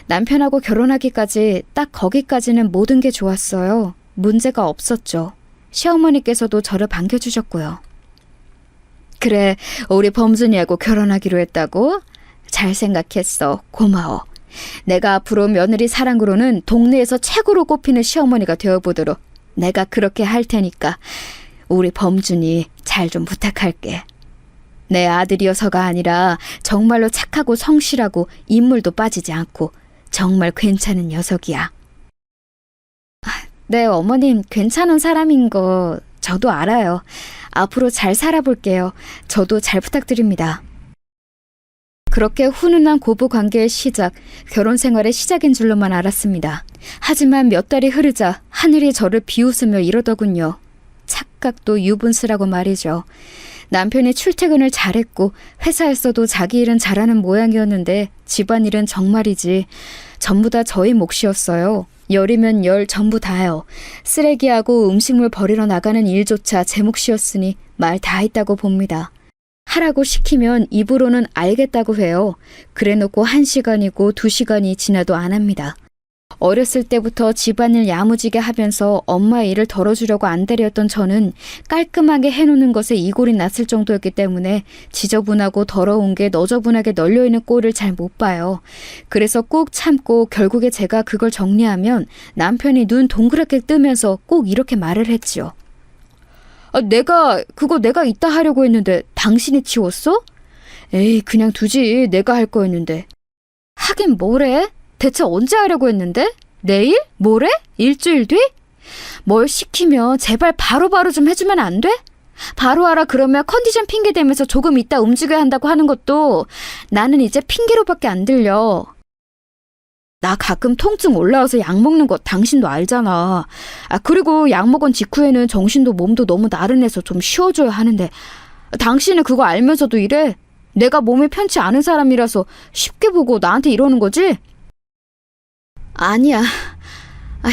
남편하고 결혼하기까지 딱 거기까지는 모든 게 좋았어요. 문제가 없었죠. 시어머니께서도 저를 반겨주셨고요. 그래, 우리 범준이하고 결혼하기로 했다고? 잘 생각했어. 고마워. 내가 앞으로 며느리 사랑으로는 동네에서 최고로 꼽히는 시어머니가 되어보도록 내가 그렇게 할 테니까 우리 범준이 잘 좀 부탁할게. 내 아들이어서가 아니라 정말로 착하고 성실하고 인물도 빠지지 않고 정말 괜찮은 녀석이야. 네, 어머님 괜찮은 사람인 거 저도 알아요. 앞으로 잘 살아볼게요. 저도 잘 부탁드립니다. 그렇게 훈훈한 고부 관계의 시작, 결혼 생활의 시작인 줄로만 알았습니다. 하지만 몇 달이 흐르자 하늘이 저를 비웃으며 이러더군요. 착각도 유분수라고 말이죠. 남편이 출퇴근을 잘했고 회사에서도 자기 일은 잘하는 모양이었는데 집안일은 정말이지 전부 다 저희 몫이었어요. 열이면 열 전부 다요. 쓰레기하고 음식물 버리러 나가는 일조차 제 몫이었으니 말 다 했다고 봅니다. 하라고 시키면 입으로는 알겠다고 해요. 그래놓고 1시간이고 2시간이 지나도 안 합니다. 어렸을 때부터 집안일 야무지게 하면서 엄마의 일을 덜어주려고 안달이었던 저는 깔끔하게 해놓는 것에 이골이 났을 정도였기 때문에 지저분하고 더러운 게 너저분하게 널려있는 꼴을 잘 못 봐요. 그래서 꾹 참고 결국에 제가 그걸 정리하면 남편이 눈 동그랗게 뜨면서 꼭 이렇게 말을 했지요. 그거 내가 이따 하려고 했는데 당신이 치웠어? 에이, 그냥 두지. 내가 할 거였는데. 하긴 뭐래? 대체 언제 하려고 했는데? 내일? 모레? 일주일 뒤? 뭘 시키면 제발 바로바로 좀 해주면 안 돼? 바로 하라 그러면 컨디션 핑계 대면서 조금 이따 움직여야 한다고 하는 것도 나는 이제 핑계로밖에 안 들려. 나 가끔 통증 올라와서 약 먹는 거 당신도 알잖아. 그리고 약 먹은 직후에는 정신도 몸도 너무 나른해서 좀 쉬어줘야 하는데 당신은 그거 알면서도 이래? 내가 몸이 편치 않은 사람이라서 쉽게 보고 나한테 이러는 거지? 아니야.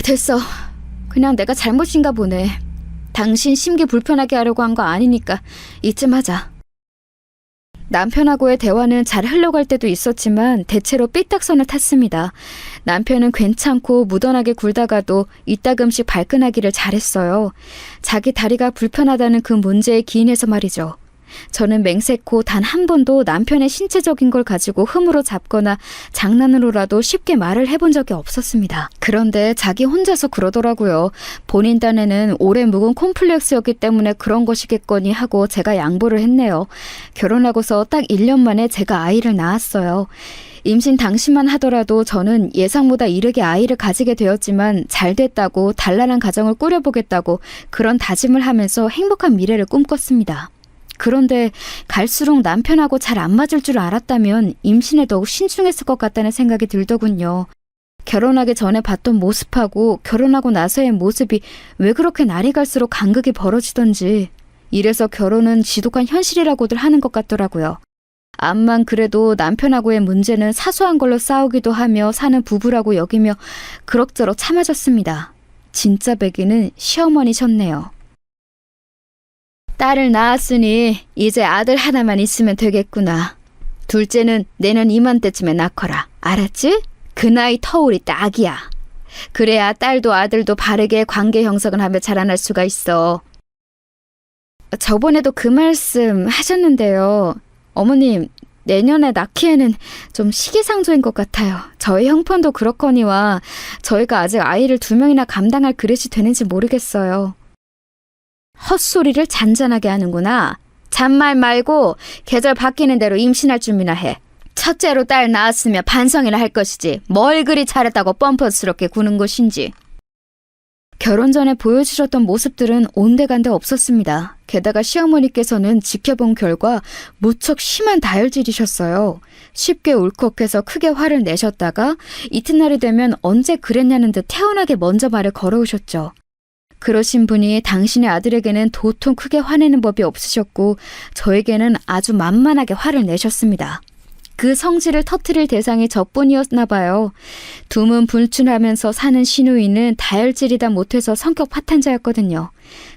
됐어. 그냥 내가 잘못인가 보네. 당신 심기 불편하게 하려고 한 거 아니니까 이쯤 하자. 남편하고의 대화는 잘 흘러갈 때도 있었지만 대체로 삐딱선을 탔습니다. 남편은 괜찮고 무던하게 굴다가도 이따금씩 발끈하기를 잘했어요. 자기 다리가 불편하다는 그 문제에 기인해서 말이죠. 저는 맹세코 단 한 번도 남편의 신체적인 걸 가지고 흠으로 잡거나 장난으로라도 쉽게 말을 해본 적이 없었습니다. 그런데 자기 혼자서 그러더라고요. 본인 딴에는 오래 묵은 콤플렉스였기 때문에 그런 것이겠거니 하고 제가 양보를 했네요. 결혼하고서 딱 1년 만에 제가 아이를 낳았어요. 임신 당시만 하더라도 저는 예상보다 이르게 아이를 가지게 되었지만 잘 됐다고 단란한 가정을 꾸려보겠다고 그런 다짐을 하면서 행복한 미래를 꿈꿨습니다. 그런데 갈수록 남편하고 잘 안 맞을 줄 알았다면 임신에 더욱 신중했을 것 같다는 생각이 들더군요. 결혼하기 전에 봤던 모습하고 결혼하고 나서의 모습이 왜 그렇게 날이 갈수록 간극이 벌어지던지 이래서 결혼은 지독한 현실이라고들 하는 것 같더라고요. 암만 그래도 남편하고의 문제는 사소한 걸로 싸우기도 하며 사는 부부라고 여기며 그럭저럭 참아줬습니다. 진짜 배기는 시어머니셨네요. 딸을 낳았으니 이제 아들 하나만 있으면 되겠구나. 둘째는 내년 이맘때쯤에 낳거라. 알았지? 그 나이 터울이 딱이야. 그래야 딸도 아들도 바르게 관계 형성을 하며 자라날 수가 있어. 저번에도 그 말씀 하셨는데요. 어머님, 내년에 낳기에는 좀 시기상조인 것 같아요. 저희 형편도 그렇거니와 저희가 아직 아이를 2명이나 감당할 그릇이 되는지 모르겠어요. 헛소리를 잔잔하게 하는구나. 잔말 말고 계절 바뀌는 대로 임신할 준비나 해. 첫째로 딸 낳았으면 반성이나 할 것이지. 뭘 그리 잘했다고 뻔뻔스럽게 구는 것인지. 결혼 전에 보여주셨던 모습들은 온데간데 없었습니다. 게다가 시어머니께서는 지켜본 결과 무척 심한 다혈질이셨어요. 쉽게 울컥해서 크게 화를 내셨다가 이튿날이 되면 언제 그랬냐는 듯 태연하게 먼저 말을 걸어오셨죠. 그러신 분이 당신의 아들에게는 도통 크게 화내는 법이 없으셨고 저에게는 아주 만만하게 화를 내셨습니다. 그 성질을 터뜨릴 대상이 저뿐이었나 봐요. 두문불출하면서 사는 시누이는 다혈질이다 못해서 성격 파탄자였거든요.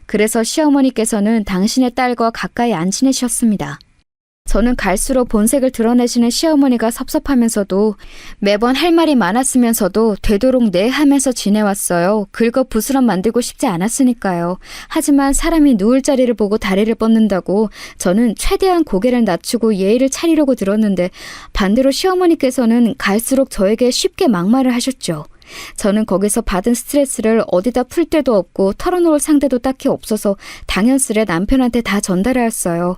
그래서 시어머니께서는 당신의 딸과 가까이 안 지내셨습니다. 저는 갈수록 본색을 드러내시는 시어머니가 섭섭하면서도 매번 할 말이 많았으면서도 되도록 네 하면서 지내왔어요. 긁어 부스럼 만들고 싶지 않았으니까요. 하지만 사람이 누울 자리를 보고 다리를 뻗는다고 저는 최대한 고개를 낮추고 예의를 차리려고 들었는데 반대로 시어머니께서는 갈수록 저에게 쉽게 막말을 하셨죠. 저는 거기서 받은 스트레스를 어디다 풀 데도 없고 털어놓을 상대도 딱히 없어서 당연스레 남편한테 다 전달하였어요.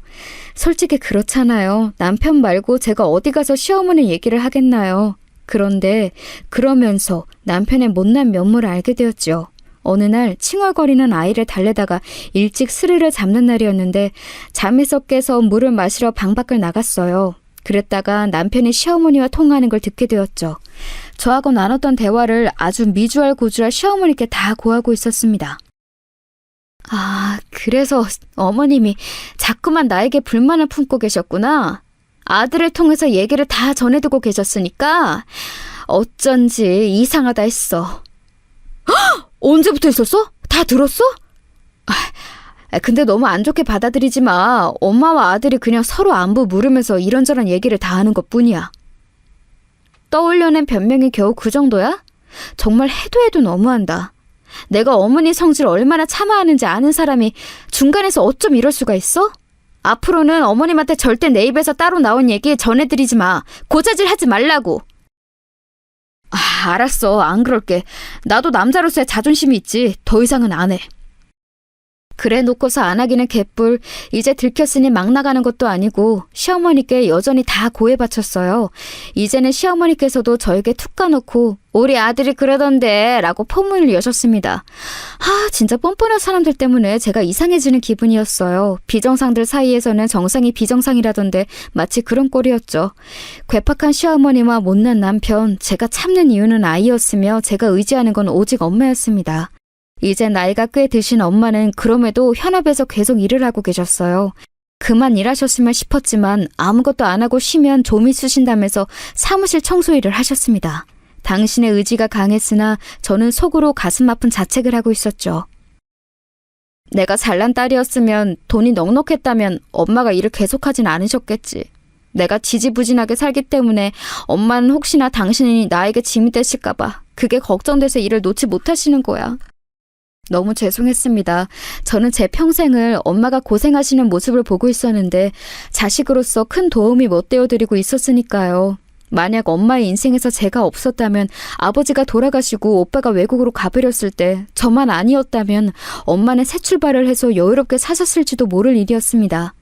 솔직히 그렇잖아요. 남편 말고 제가 어디 가서 시어머니 얘기를 하겠나요. 그런데 그러면서 남편의 못난 면모를 알게 되었죠. 어느 날 칭얼거리는 아이를 달래다가 일찍 스르르 잡는 날이었는데 잠에서 깨서 물을 마시러 방 밖을 나갔어요. 그랬다가 남편이 시어머니와 통화하는 걸 듣게 되었죠. 저하고 나눴던 대화를 아주 미주알고주알 시어머니께 다 고하고 있었습니다. 아, 그래서 어머님이 자꾸만 나에게 불만을 품고 계셨구나. 아들을 통해서 얘기를 다 전해두고 계셨으니까 어쩐지 이상하다 했어. 헉! 언제부터 있었어? 다 들었어? 근데 너무 안 좋게 받아들이지 마. 엄마와 아들이 그냥 서로 안부 물으면서 이런저런 얘기를 다 하는 것뿐이야. 떠올려낸 변명이 겨우 그 정도야? 정말 해도 해도 너무한다. 내가 어머니 성질 얼마나 참아하는지 아는 사람이 중간에서 어쩜 이럴 수가 있어? 앞으로는 어머님한테 절대 내 입에서 따로 나온 얘기 전해드리지 마. 고자질 하지 말라고. 알았어. 안 그럴게. 나도 남자로서의 자존심이 있지. 더 이상은 안 해. 그래 놓고서 안 하기는 개뿔. 이제 들켰으니 막 나가는 것도 아니고 시어머니께 여전히 다 고해 바쳤어요. 이제는 시어머니께서도 저에게 툭 까놓고 우리 아들이 그러던데 라고 포문을 여셨습니다. 진짜 뻔뻔한 사람들 때문에 제가 이상해지는 기분이었어요. 비정상들 사이에서는 정상이 비정상이라던데 마치 그런 꼴이었죠. 괴팍한 시어머니와 못난 남편, 제가 참는 이유는 아이였으며 제가 의지하는 건 오직 엄마였습니다. 이제 나이가 꽤 드신 엄마는 그럼에도 현업에서 계속 일을 하고 계셨어요. 그만 일하셨으면 싶었지만 아무것도 안 하고 쉬면 좀이 쑤신다면서 사무실 청소 일을 하셨습니다. 당신의 의지가 강했으나 저는 속으로 가슴 아픈 자책을 하고 있었죠. 내가 잘난 딸이었으면 돈이 넉넉했다면 엄마가 일을 계속하진 않으셨겠지. 내가 지지부진하게 살기 때문에 엄마는 혹시나 당신이 나에게 짐이 되실까봐 그게 걱정돼서 일을 놓지 못하시는 거야. 너무 죄송했습니다. 저는 제 평생을 엄마가 고생하시는 모습을 보고 있었는데 자식으로서 큰 도움이 못 되어드리고 있었으니까요. 만약 엄마의 인생에서 제가 없었다면 아버지가 돌아가시고 오빠가 외국으로 가버렸을 때 저만 아니었다면 엄마는 새 출발을 해서 여유롭게 사셨을지도 모를 일이었습니다.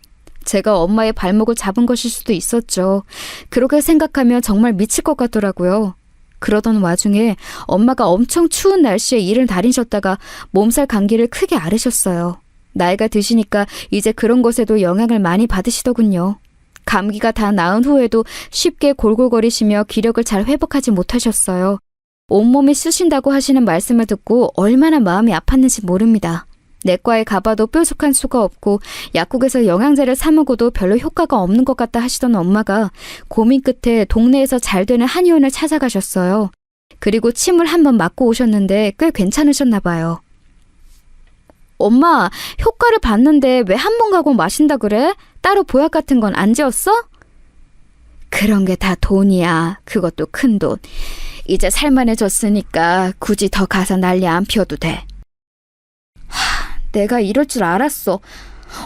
제가 엄마의 발목을 잡은 것일 수도 있었죠. 그렇게 생각하면 정말 미칠 것 같더라고요. 그러던 와중에 엄마가 엄청 추운 날씨에 일을 다니셨다가 몸살 감기를 크게 앓으셨어요. 나이가 드시니까 이제 그런 것에도 영향을 많이 받으시더군요. 감기가 다 나은 후에도 쉽게 골골거리시며 기력을 잘 회복하지 못하셨어요. 온몸이 쑤신다고 하시는 말씀을 듣고 얼마나 마음이 아팠는지 모릅니다. 내과에 가봐도 뾰족한 수가 없고 약국에서 영양제를 사 먹어도 별로 효과가 없는 것 같다 하시던 엄마가 고민 끝에 동네에서 잘 되는 한의원을 찾아가셨어요. 그리고 침을 한번 맞고 오셨는데 꽤 괜찮으셨나 봐요. 엄마, 효과를 봤는데 왜 한 번 가고 마신다 그래? 따로 보약 같은 건 안 지었어? 그런 게 다 돈이야. 그것도 큰 돈. 이제 살만해졌으니까 굳이 더 가서 난리 안 피워도 돼. 내가 이럴 줄 알았어.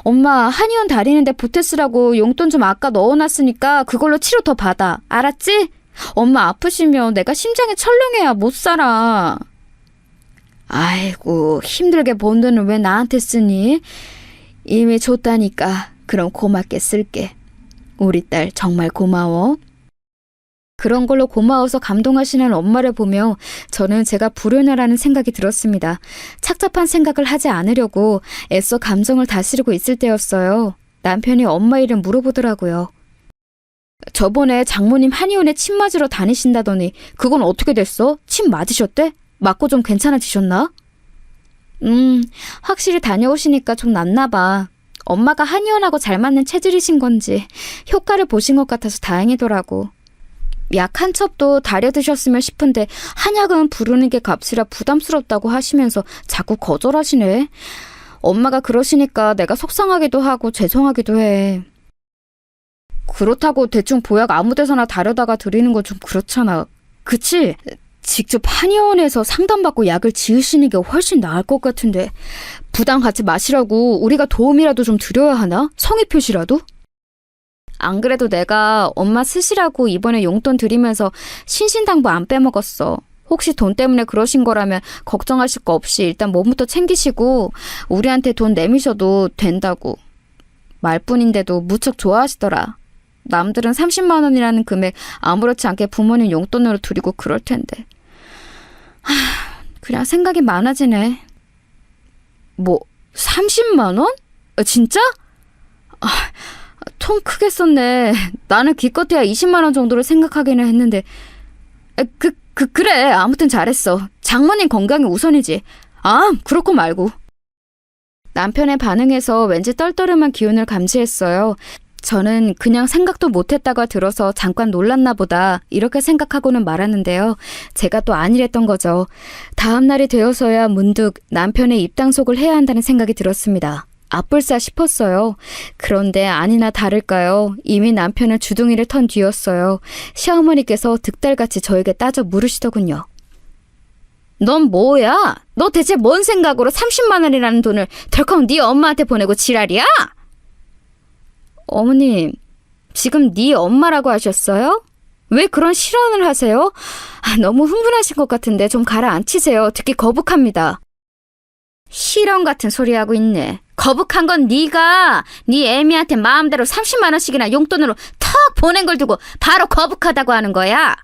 엄마, 한의원 다니는데 보태 쓰라고 용돈 좀 아까 넣어놨으니까 그걸로 치료 더 받아. 알았지? 엄마 아프시면 내가 심장이 철렁해야 못 살아. 아이고, 힘들게 번 돈을 왜 나한테 쓰니? 이미 줬다니까. 그럼 고맙게 쓸게. 우리 딸 정말 고마워. 그런 걸로 고마워서 감동하시는 엄마를 보며 저는 제가 불효녀라는 생각이 들었습니다. 착잡한 생각을 하지 않으려고 애써 감정을 다스리고 있을 때였어요. 남편이 엄마 이름 물어보더라고요. 저번에 장모님 한의원에 침 맞으러 다니신다더니 그건 어떻게 됐어? 침 맞으셨대? 맞고 좀 괜찮아지셨나? 확실히 다녀오시니까 좀 낫나 봐. 엄마가 한의원하고 잘 맞는 체질이신 건지 효과를 보신 것 같아서 다행이더라고. 약 한 첩도 다려 드셨으면 싶은데 한약은 부르는 게 값이라 부담스럽다고 하시면서 자꾸 거절하시네. 엄마가 그러시니까 내가 속상하기도 하고 죄송하기도 해. 그렇다고 대충 보약 아무 데서나 다려다가 드리는 건 좀 그렇잖아. 그치? 직접 한의원에서 상담받고 약을 지으시는 게 훨씬 나을 것 같은데 부담 갖지 마시라고 우리가 도움이라도 좀 드려야 하나? 성의 표시라도? 안 그래도 내가 엄마 쓰시라고 이번에 용돈 드리면서 신신당부 안 빼먹었어. 혹시 돈 때문에 그러신 거라면 걱정하실 거 없이 일단 몸부터 챙기시고 우리한테 돈 내미셔도 된다고. 말뿐인데도 무척 좋아하시더라. 남들은 30만 원이라는 금액 아무렇지 않게 부모님 용돈으로 드리고 그럴 텐데. 그냥 생각이 많아지네. 뭐 30만 원? 진짜? 통 크게 썼네. 나는 기껏해야 20만 원 정도를 생각하기는 했는데. 그래. 아무튼 잘했어. 장모님 건강이 우선이지. 그렇고 말고. 남편의 반응에서 왠지 떨떠름한 기운을 감지했어요. 저는 그냥 생각도 못했다가 들어서 잠깐 놀랐나 보다 이렇게 생각하고는 말았는데요. 제가 또 아니랬던 거죠. 다음 날이 되어서야 문득 남편의 입당속을 해야 한다는 생각이 들었습니다. 아뿔싸 싶었어요. 그런데 아니나 다를까요. 이미 남편은 주둥이를 턴 뒤였어요. 시어머니께서 득달같이 저에게 따져 물으시더군요. 넌 뭐야? 너 대체 뭔 생각으로 30만 원이라는 돈을 덜컥 네 엄마한테 보내고 지랄이야? 어머님, 지금 네 엄마라고 하셨어요? 왜 그런 실언을 하세요? 너무 흥분하신 것 같은데 좀 가라앉히세요. 듣기 거북합니다. 실언 같은 소리 하고 있네. 거북한 건 네가 네 애미한테 마음대로 30만 원씩이나 용돈으로 턱 보낸 걸 두고 바로 거북하다고 하는 거야.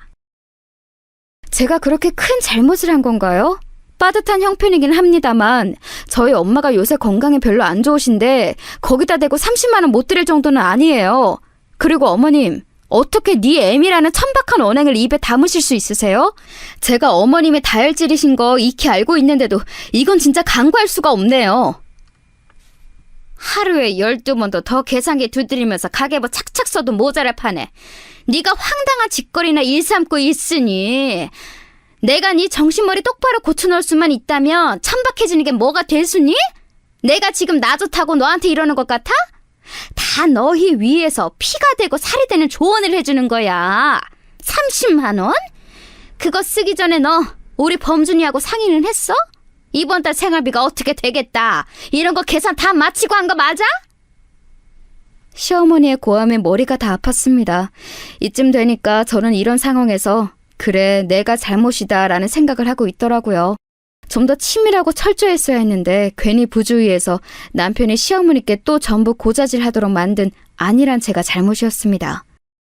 제가 그렇게 큰 잘못을 한 건가요? 빠듯한 형편이긴 합니다만 저희 엄마가 요새 건강이 별로 안 좋으신데 거기다 대고 30만 원 못 드릴 정도는 아니에요. 그리고 어머님, 어떻게 네 애미라는 천박한 언행을 입에 담으실 수 있으세요? 제가 어머님의 다혈질이신 거 익히 알고 있는데도 이건 진짜 간과할 수가 없네요. 하루에 12번도 더 계산기 두드리면서 가계부 착착 써도 모자랄 판에 네가 황당한 짓거리나 일삼고 있으니 내가 네 정신머리 똑바로 고쳐놓을 수만 있다면 천박해지는 게 뭐가 대수니? 내가 지금 나 좋다고 너한테 이러는 것 같아? 다 너희 위해서 피가 되고 살이 되는 조언을 해주는 거야. 30만 원? 그거 쓰기 전에 너 우리 범준이하고 상의는 했어? 이번 달 생활비가 어떻게 되겠다. 이런 거 계산 다 마치고 한 거 맞아? 시어머니의 고함에 머리가 다 아팠습니다. 이쯤 되니까 저는 이런 상황에서 그래, 내가 잘못이다 라는 생각을 하고 있더라고요. 좀 더 치밀하고 철저했어야 했는데 괜히 부주의해서 남편이 시어머니께 또 전부 고자질하도록 만든 아니란 제가 잘못이었습니다.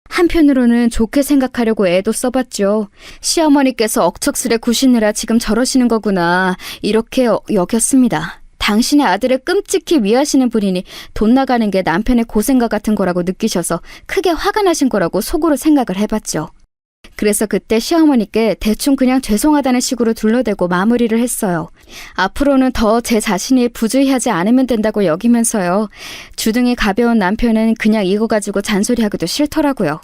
한편으로는 좋게 생각하려고 애도 써봤죠. 시어머니께서 억척스레 구시느라 지금 저러시는 거구나 이렇게 여겼습니다. 당신의 아들을 끔찍히 위하시는 분이니 돈 나가는 게 남편의 고생과 같은 거라고 느끼셔서 크게 화가 나신 거라고 속으로 생각을 해봤죠. 그래서 그때 시어머니께 대충 그냥 죄송하다는 식으로 둘러대고 마무리를 했어요. 앞으로는 더 제 자신이 부주의하지 않으면 된다고 여기면서요. 주둥이 가벼운 남편은 그냥 이거 가지고 잔소리하기도 싫더라고요.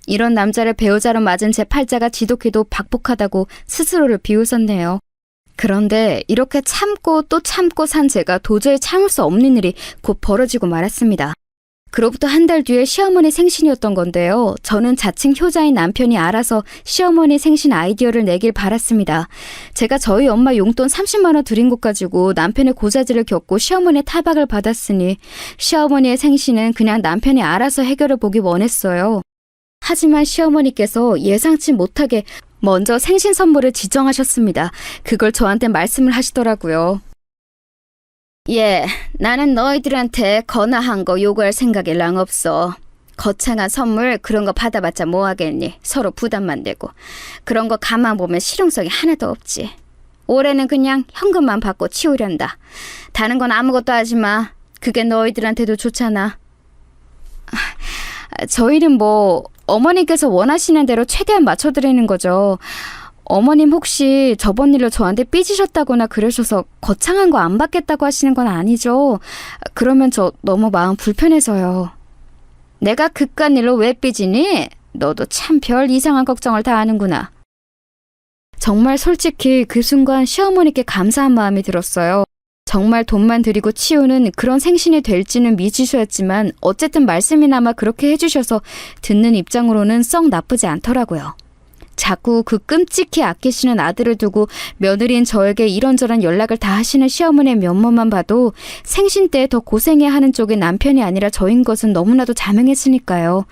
이런 남자를 배우자로 맞은 제 팔자가 지독히도 박복하다고 스스로를 비웃었네요. 그런데 이렇게 참고 또 참고 산 제가 도저히 참을 수 없는 일이 곧 벌어지고 말았습니다. 그로부터 한 달 뒤에 시어머니 생신이었던 건데요. 저는 자칭 효자인 남편이 알아서 시어머니 생신 아이디어를 내길 바랐습니다. 제가 저희 엄마 용돈 30만 원 드린 것 가지고 남편의 고자질을 겪고 시어머니의 타박을 받았으니 시어머니의 생신은 그냥 남편이 알아서 해결해 보기 원했어요. 하지만 시어머니께서 예상치 못하게 먼저 생신 선물을 지정하셨습니다. 그걸 저한테 말씀을 하시더라고요. 예, 나는 너희들한테 거나한 거 요구할 생각이랑 없어. 거창한 선물 그런 거 받아봤자 뭐 하겠니? 서로 부담만 되고. 그런 거 가만 보면 실용성이 하나도 없지. 올해는 그냥 현금만 받고 치우련다. 다른 건 아무것도 하지 마. 그게 너희들한테도 좋잖아. 저희는 뭐 어머니께서 원하시는 대로 최대한 맞춰드리는 거죠. 어머님 혹시 저번 일로 저한테 삐지셨다거나 그러셔서 거창한 거 안 받겠다고 하시는 건 아니죠? 그러면 저 너무 마음 불편해서요. 내가 그깟 일로 왜 삐지니? 너도 참 별 이상한 걱정을 다 하는구나. 정말 솔직히 그 순간 시어머니께 감사한 마음이 들었어요. 정말 돈만 들이고 치우는 그런 생신이 될지는 미지수였지만 어쨌든 말씀이나마 그렇게 해주셔서 듣는 입장으로는 썩 나쁘지 않더라고요. 자꾸 그 끔찍히 아끼시는 아들을 두고 며느리인 저에게 이런저런 연락을 다 하시는 시어머니의 면모만 봐도 생신 때 더 고생해야 하는 쪽이 남편이 아니라 저인 것은 너무나도 자명했으니까요.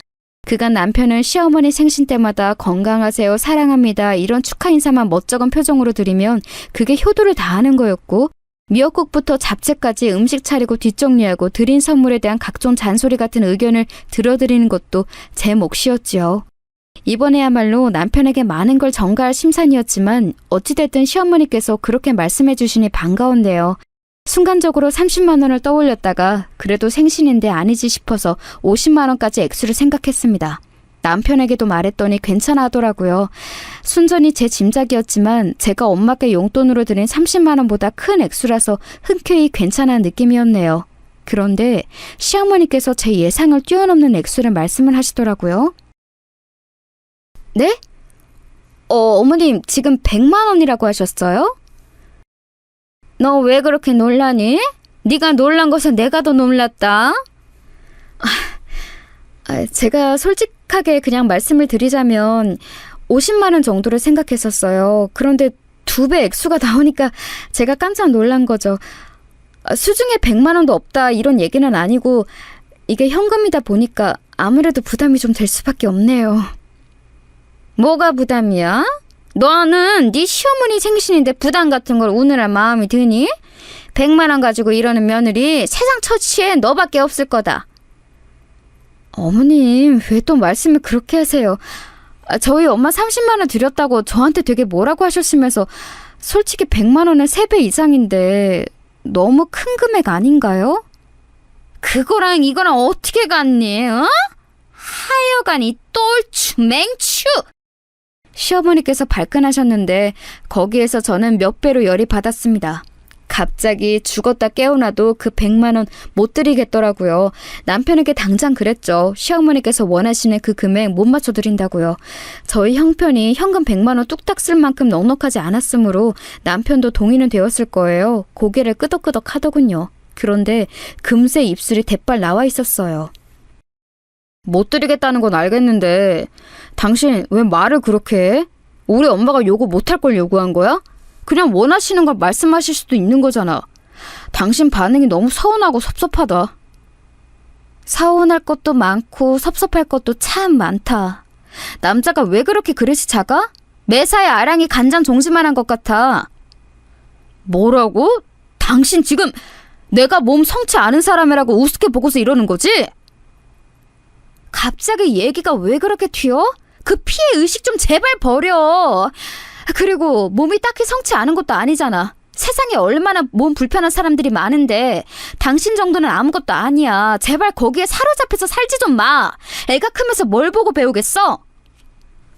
그간 남편은 시어머니 생신 때마다 건강하세요, 사랑합니다 이런 축하 인사만 멋쩍은 표정으로 드리면 그게 효도를 다하는 거였고 미역국부터 잡채까지 음식 차리고 뒷정리하고 드린 선물에 대한 각종 잔소리 같은 의견을 들어드리는 것도 제 몫이었지요. 이번에야말로 남편에게 많은 걸 전가할 심산이었지만 어찌됐든 시어머니께서 그렇게 말씀해 주시니 반가웠네요. 순간적으로 30만 원을 떠올렸다가 그래도 생신인데 아니지 싶어서 50만 원까지 액수를 생각했습니다. 남편에게도 말했더니 괜찮아 하더라고요. 순전히 제 짐작이었지만 제가 엄마께 용돈으로 드린 30만 원보다 큰 액수라서 흔쾌히 괜찮은 느낌이었네요. 그런데 시어머니께서 제 예상을 뛰어넘는 액수를 말씀을 하시더라고요. 네? 어머님 지금 100만 원이라고 하셨어요? 너 왜 그렇게 놀라니? 네가 놀란 것은 내가 더 놀랐다. 제가 솔직하게 그냥 말씀을 드리자면 50만 원 정도를 생각했었어요. 그런데 2배 액수가 나오니까 제가 깜짝 놀란 거죠. 수중에 100만 원도 없다 이런 얘기는 아니고 이게 현금이다 보니까 아무래도 부담이 좀 될 수밖에 없네요. 뭐가 부담이야? 너는 네 시어머니 생신인데 부담 같은 걸 우느라 마음이 드니? 100만 원 가지고 이러는 며느리 세상 처치에 너밖에 없을 거다. 어머님 왜 또 말씀을 그렇게 하세요? 저희 엄마 30만 원 드렸다고 저한테 되게 뭐라고 하셨으면서 솔직히 100만 원은 3배 이상인데 너무 큰 금액 아닌가요? 그거랑 이거랑 어떻게 같니? 어? 하여간 이 똘추 맹추! 시어머니께서 발끈하셨는데 거기에서 저는 몇 배로 열이 받았습니다. 갑자기 죽었다 깨어나도 그 100만 원 못 드리겠더라고요. 남편에게 당장 그랬죠. 시어머니께서 원하시는 그 금액 못 맞춰드린다고요. 저희 형편이 현금 100만 원 뚝딱 쓸 만큼 넉넉하지 않았으므로 남편도 동의는 되었을 거예요. 고개를 끄덕끄덕 하더군요. 그런데 금세 입술이 대빨 나와 있었어요. 못 드리겠다는 건 알겠는데 당신 왜 말을 그렇게 해? 우리 엄마가 요구 못할 걸 요구한 거야? 그냥 원하시는 걸 말씀하실 수도 있는 거잖아. 당신 반응이 너무 서운하고 섭섭하다. 서운할 것도 많고 섭섭할 것도 참 많다. 남자가 왜 그렇게 그릇이 작아? 매사에 아랑이 간장 종지만한 것 같아. 뭐라고? 당신 지금 내가 몸 성치 않은 사람이라고 우습게 보고서 이러는 거지? 갑자기 얘기가 왜 그렇게 튀어? 그 피해 의식 좀 제발 버려. 그리고 몸이 딱히 성치 않은 것도 아니잖아. 세상에 얼마나 몸 불편한 사람들이 많은데 당신 정도는 아무것도 아니야. 제발 거기에 사로잡혀서 살지 좀 마. 애가 크면서 뭘 보고 배우겠어?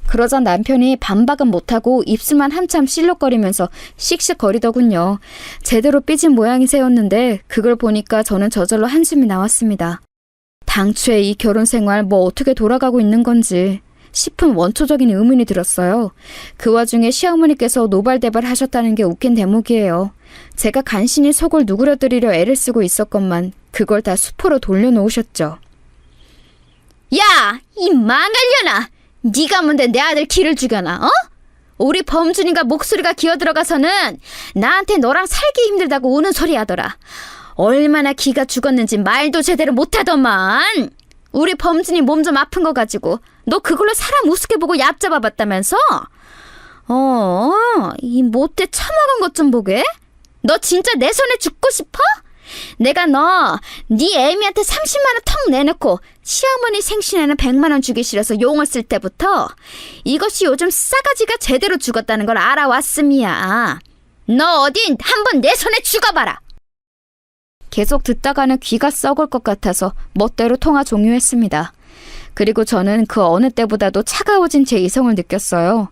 그러자 남편이 반박은 못하고 입술만 한참 실룩거리면서 씩씩거리더군요. 제대로 삐진 모양이세였는데 그걸 보니까 저는 저절로 한숨이 나왔습니다. 당초에 이 결혼 생활 뭐 어떻게 돌아가고 있는 건지 싶은 원초적인 의문이 들었어요. 그 와중에 시어머니께서 노발대발 하셨다는 게 웃긴 대목이에요. 제가 간신히 속을 누그러뜨리려 애를 쓰고 있었건만 그걸 다 수포로 돌려놓으셨죠. 야! 이 망할려나! 네가 뭔데 내 아들 기를 죽여놔, 어? 우리 범준이가 목소리가 기어들어가서는 나한테 너랑 살기 힘들다고 우는 소리 하더라. 얼마나 기가 죽었는지 말도 제대로 못하더만. 우리 범준이 몸 좀 아픈 거 가지고 너 그걸로 사람 우습게 보고 얕잡아봤다면서? 이 못돼 처먹은 것 좀 보게. 너 진짜 내 손에 죽고 싶어? 내가 네 애미한테 30만 원 턱 내놓고 시어머니 생신에는 100만 원 주기 싫어서 용을 쓸 때부터 이것이 요즘 싸가지가 제대로 죽었다는 걸 알아왔음이야. 너 어디 한번 내 손에 죽어봐라. 계속 듣다가는 귀가 썩을 것 같아서 멋대로 통화 종료했습니다. 그리고 저는 그 어느 때보다도 차가워진 제 이성을 느꼈어요.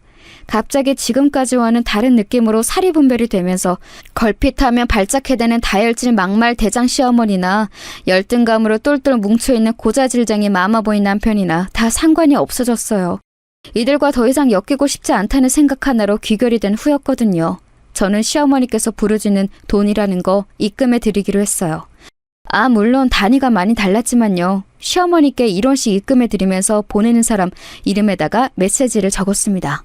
갑자기 지금까지와는 다른 느낌으로 살이 분별이 되면서 걸핏하면 발작해대는 다혈질 막말 대장 시어머니나 열등감으로 똘똘 뭉쳐있는 고자질쟁이 마마보이 남편이나 다 상관이 없어졌어요. 이들과 더 이상 엮이고 싶지 않다는 생각 하나로 귀결이 된 후였거든요. 저는 시어머니께서 부르짖는 돈이라는 거 입금해 드리기로 했어요. 물론 단위가 많이 달랐지만요. 시어머니께 1원씩 입금해 드리면서 보내는 사람 이름에다가 메시지를 적었습니다.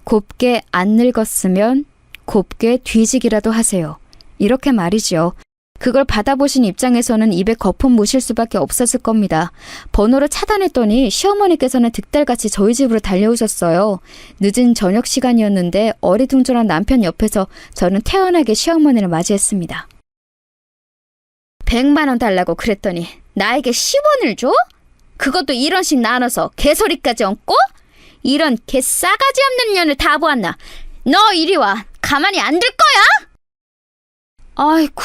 곱게 안 늙었으면 곱게 뒤지기라도 하세요. 이렇게 말이지요. 그걸 받아보신 입장에서는 입에 거품 무실 수밖에 없었을 겁니다. 번호를 차단했더니 시어머니께서는 득달같이 저희 집으로 달려오셨어요. 늦은 저녁 시간이었는데 어리둥절한 남편 옆에서 저는 태연하게 시어머니를 맞이했습니다. 100만 원 달라고 그랬더니 나에게 10원을 줘? 그것도 1원씩 나눠서 개소리까지 얹고? 이런 개 싸가지 없는 년을 다 보았나? 너 이리 와. 가만히 안 둘 거야? 아이고,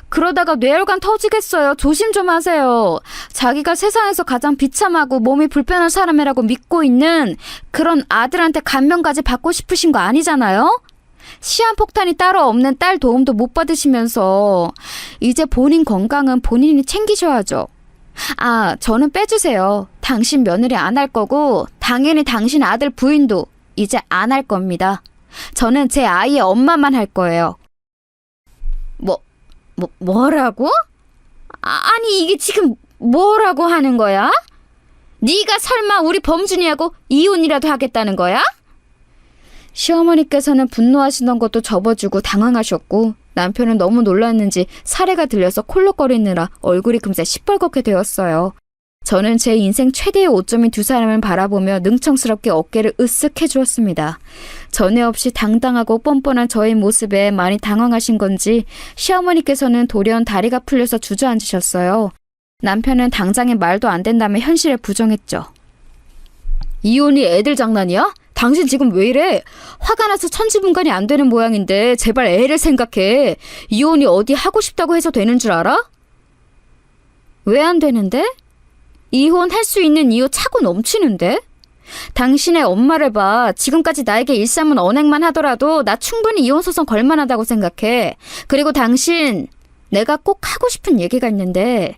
그러다가 뇌혈관 터지겠어요. 조심 좀 하세요. 자기가 세상에서 가장 비참하고 몸이 불편한 사람이라고 믿고 있는 그런 아들한테 감명까지 받고 싶으신 거 아니잖아요? 시한폭탄이 따로 없는 딸 도움도 못 받으시면서 이제 본인 건강은 본인이 챙기셔야죠. 저는 빼주세요. 당신 며느리 안 할 거고 당연히 당신 아들 부인도 이제 안 할 겁니다. 저는 제 아이의 엄마만 할 거예요. 뭐라고? 아니 이게 지금 뭐라고 하는 거야? 네가 설마 우리 범준이하고 이혼이라도 하겠다는 거야? 시어머니께서는 분노하시던 것도 접어주고 당황하셨고 남편은 너무 놀랐는지 사례가 들려서 콜록거리느라 얼굴이 금세 시뻘겋게 되었어요. 저는 제 인생 최대의 오점인 두 사람을 바라보며 능청스럽게 어깨를 으쓱 해주었습니다. 전에 없이 당당하고 뻔뻔한 저의 모습에 많이 당황하신 건지 시어머니께서는 돌연 다리가 풀려서 주저앉으셨어요. 남편은 당장에 말도 안 된다며 현실에 부정했죠. 이혼이 애들 장난이야? 당신 지금 왜 이래? 화가 나서 천지분간이 안 되는 모양인데 제발 애를 생각해. 이혼이 어디 하고 싶다고 해서 되는 줄 알아? 왜 안 되는데? 이혼할 수 있는 이유 차고 넘치는데? 당신의 엄마를 봐. 지금까지 나에게 일삼은 언행만 하더라도 나 충분히 이혼 소송 걸 만하다고 생각해. 그리고 당신, 내가 꼭 하고 싶은 얘기가 있는데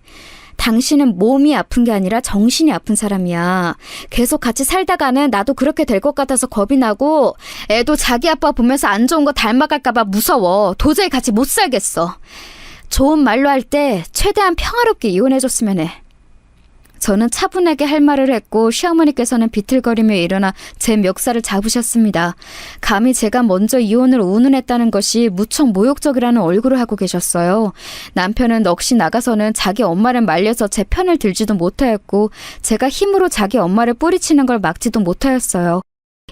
당신은 몸이 아픈 게 아니라 정신이 아픈 사람이야. 계속 같이 살다가는 나도 그렇게 될 것 같아서 겁이 나고 애도 자기 아빠 보면서 안 좋은 거 닮아갈까 봐 무서워. 도저히 같이 못 살겠어. 좋은 말로 할 때 최대한 평화롭게 이혼해줬으면 해. 저는 차분하게 할 말을 했고 시어머니께서는 비틀거리며 일어나 제 멱살을 잡으셨습니다. 감히 제가 먼저 이혼을 운운했다는 것이 무척 모욕적이라는 얼굴을 하고 계셨어요. 남편은 넋이 나가서는 자기 엄마를 말려서 제 편을 들지도 못하였고 제가 힘으로 자기 엄마를 뿌리치는 걸 막지도 못하였어요.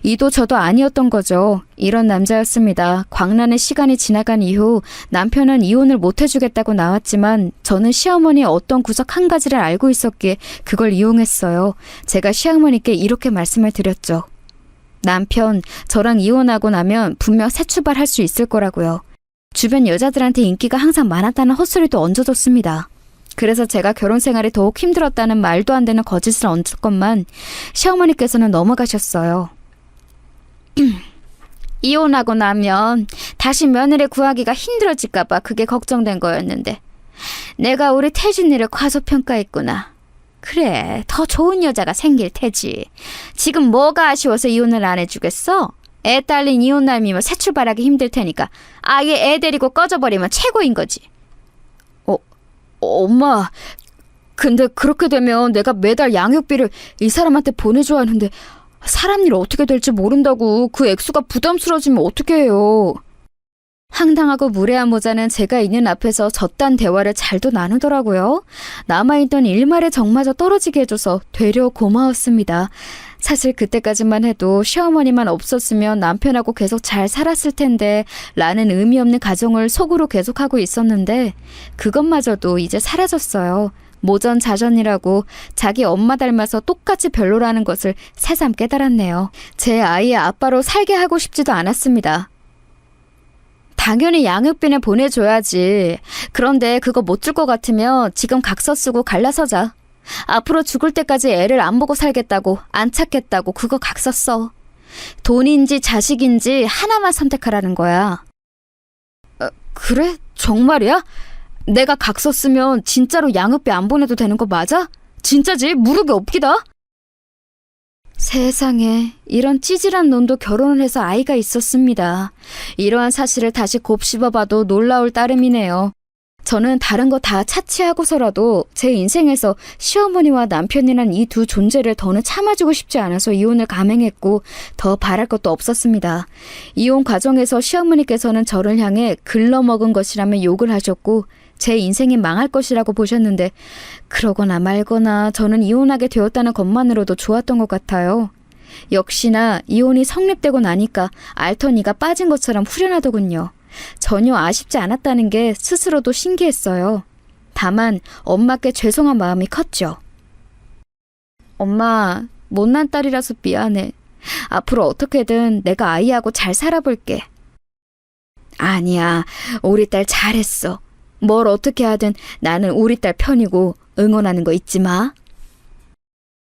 이도 저도 아니었던 거죠. 이런 남자였습니다. 광란의 시간이 지나간 이후 남편은 이혼을 못 해주겠다고 나왔지만 저는 시어머니의 어떤 구석 한 가지를 알고 있었기에 그걸 이용했어요. 제가 시어머니께 이렇게 말씀을 드렸죠. 남편, 저랑 이혼하고 나면 분명 새 출발할 수 있을 거라고요. 주변 여자들한테 인기가 항상 많았다는 헛소리도 얹어줬습니다. 그래서 제가 결혼 생활이 더욱 힘들었다는 말도 안 되는 거짓을 얹었건만 시어머니께서는 넘어가셨어요. 이혼하고 나면 다시 며느리 구하기가 힘들어질까봐 그게 걱정된 거였는데 내가 우리 태진이를 과소평가했구나. 그래, 더 좋은 여자가 생길 테지. 지금 뭐가 아쉬워서 이혼을 안 해주겠어? 애 딸린 이혼남이면 새 출발하기 힘들 테니까 아예 애 데리고 꺼져버리면 최고인 거지. 엄마, 근데 그렇게 되면 내가 매달 양육비를 이 사람한테 보내줘야 하는데 사람 일 어떻게 될지 모른다고 그 액수가 부담스러워지면 어떻게 해요. 황당하고 무례한 모자는 제가 있는 앞에서 저딴 대화를 잘도 나누더라고요. 남아있던 일말의 정마저 떨어지게 해줘서 되려 고마웠습니다. 사실 그때까지만 해도 시어머니만 없었으면 남편하고 계속 잘 살았을 텐데 라는 의미 없는 가정을 속으로 계속하고 있었는데 그것마저도 이제 사라졌어요. 모전자전이라고 자기 엄마 닮아서 똑같이 별로라는 것을 새삼 깨달았네요. 제 아이의 아빠로 살게 하고 싶지도 않았습니다. 당연히 양육비는 보내줘야지. 그런데 그거 못 줄 것 같으면 지금 각서 쓰고 갈라서자. 앞으로 죽을 때까지 애를 안 보고 살겠다고, 안 찾겠다고 그거 각서 써. 돈인지 자식인지 하나만 선택하라는 거야. 그래? 정말이야? 내가 각서 쓰면 진짜로 양육비 안 보내도 되는 거 맞아? 진짜지? 무릎이 없기다? 세상에, 이런 찌질한 놈도 결혼을 해서 아이가 있었습니다. 이러한 사실을 다시 곱씹어봐도 놀라울 따름이네요. 저는 다른 거 다 차치하고서라도 제 인생에서 시어머니와 남편이란 이 두 존재를 더는 참아주고 싶지 않아서 이혼을 감행했고 더 바랄 것도 없었습니다. 이혼 과정에서 시어머니께서는 저를 향해 글러먹은 것이라며 욕을 하셨고 제 인생이 망할 것이라고 보셨는데 그러거나 말거나 저는 이혼하게 되었다는 것만으로도 좋았던 것 같아요. 역시나 이혼이 성립되고 나니까 알터니가 빠진 것처럼 후련하더군요. 전혀 아쉽지 않았다는 게 스스로도 신기했어요. 다만 엄마께 죄송한 마음이 컸죠. 엄마, 못난 딸이라서 미안해. 앞으로 어떻게든 내가 아이하고 잘 살아볼게. 아니야, 우리 딸 잘했어. 뭘 어떻게 하든 나는 우리 딸 편이고 응원하는 거 잊지 마.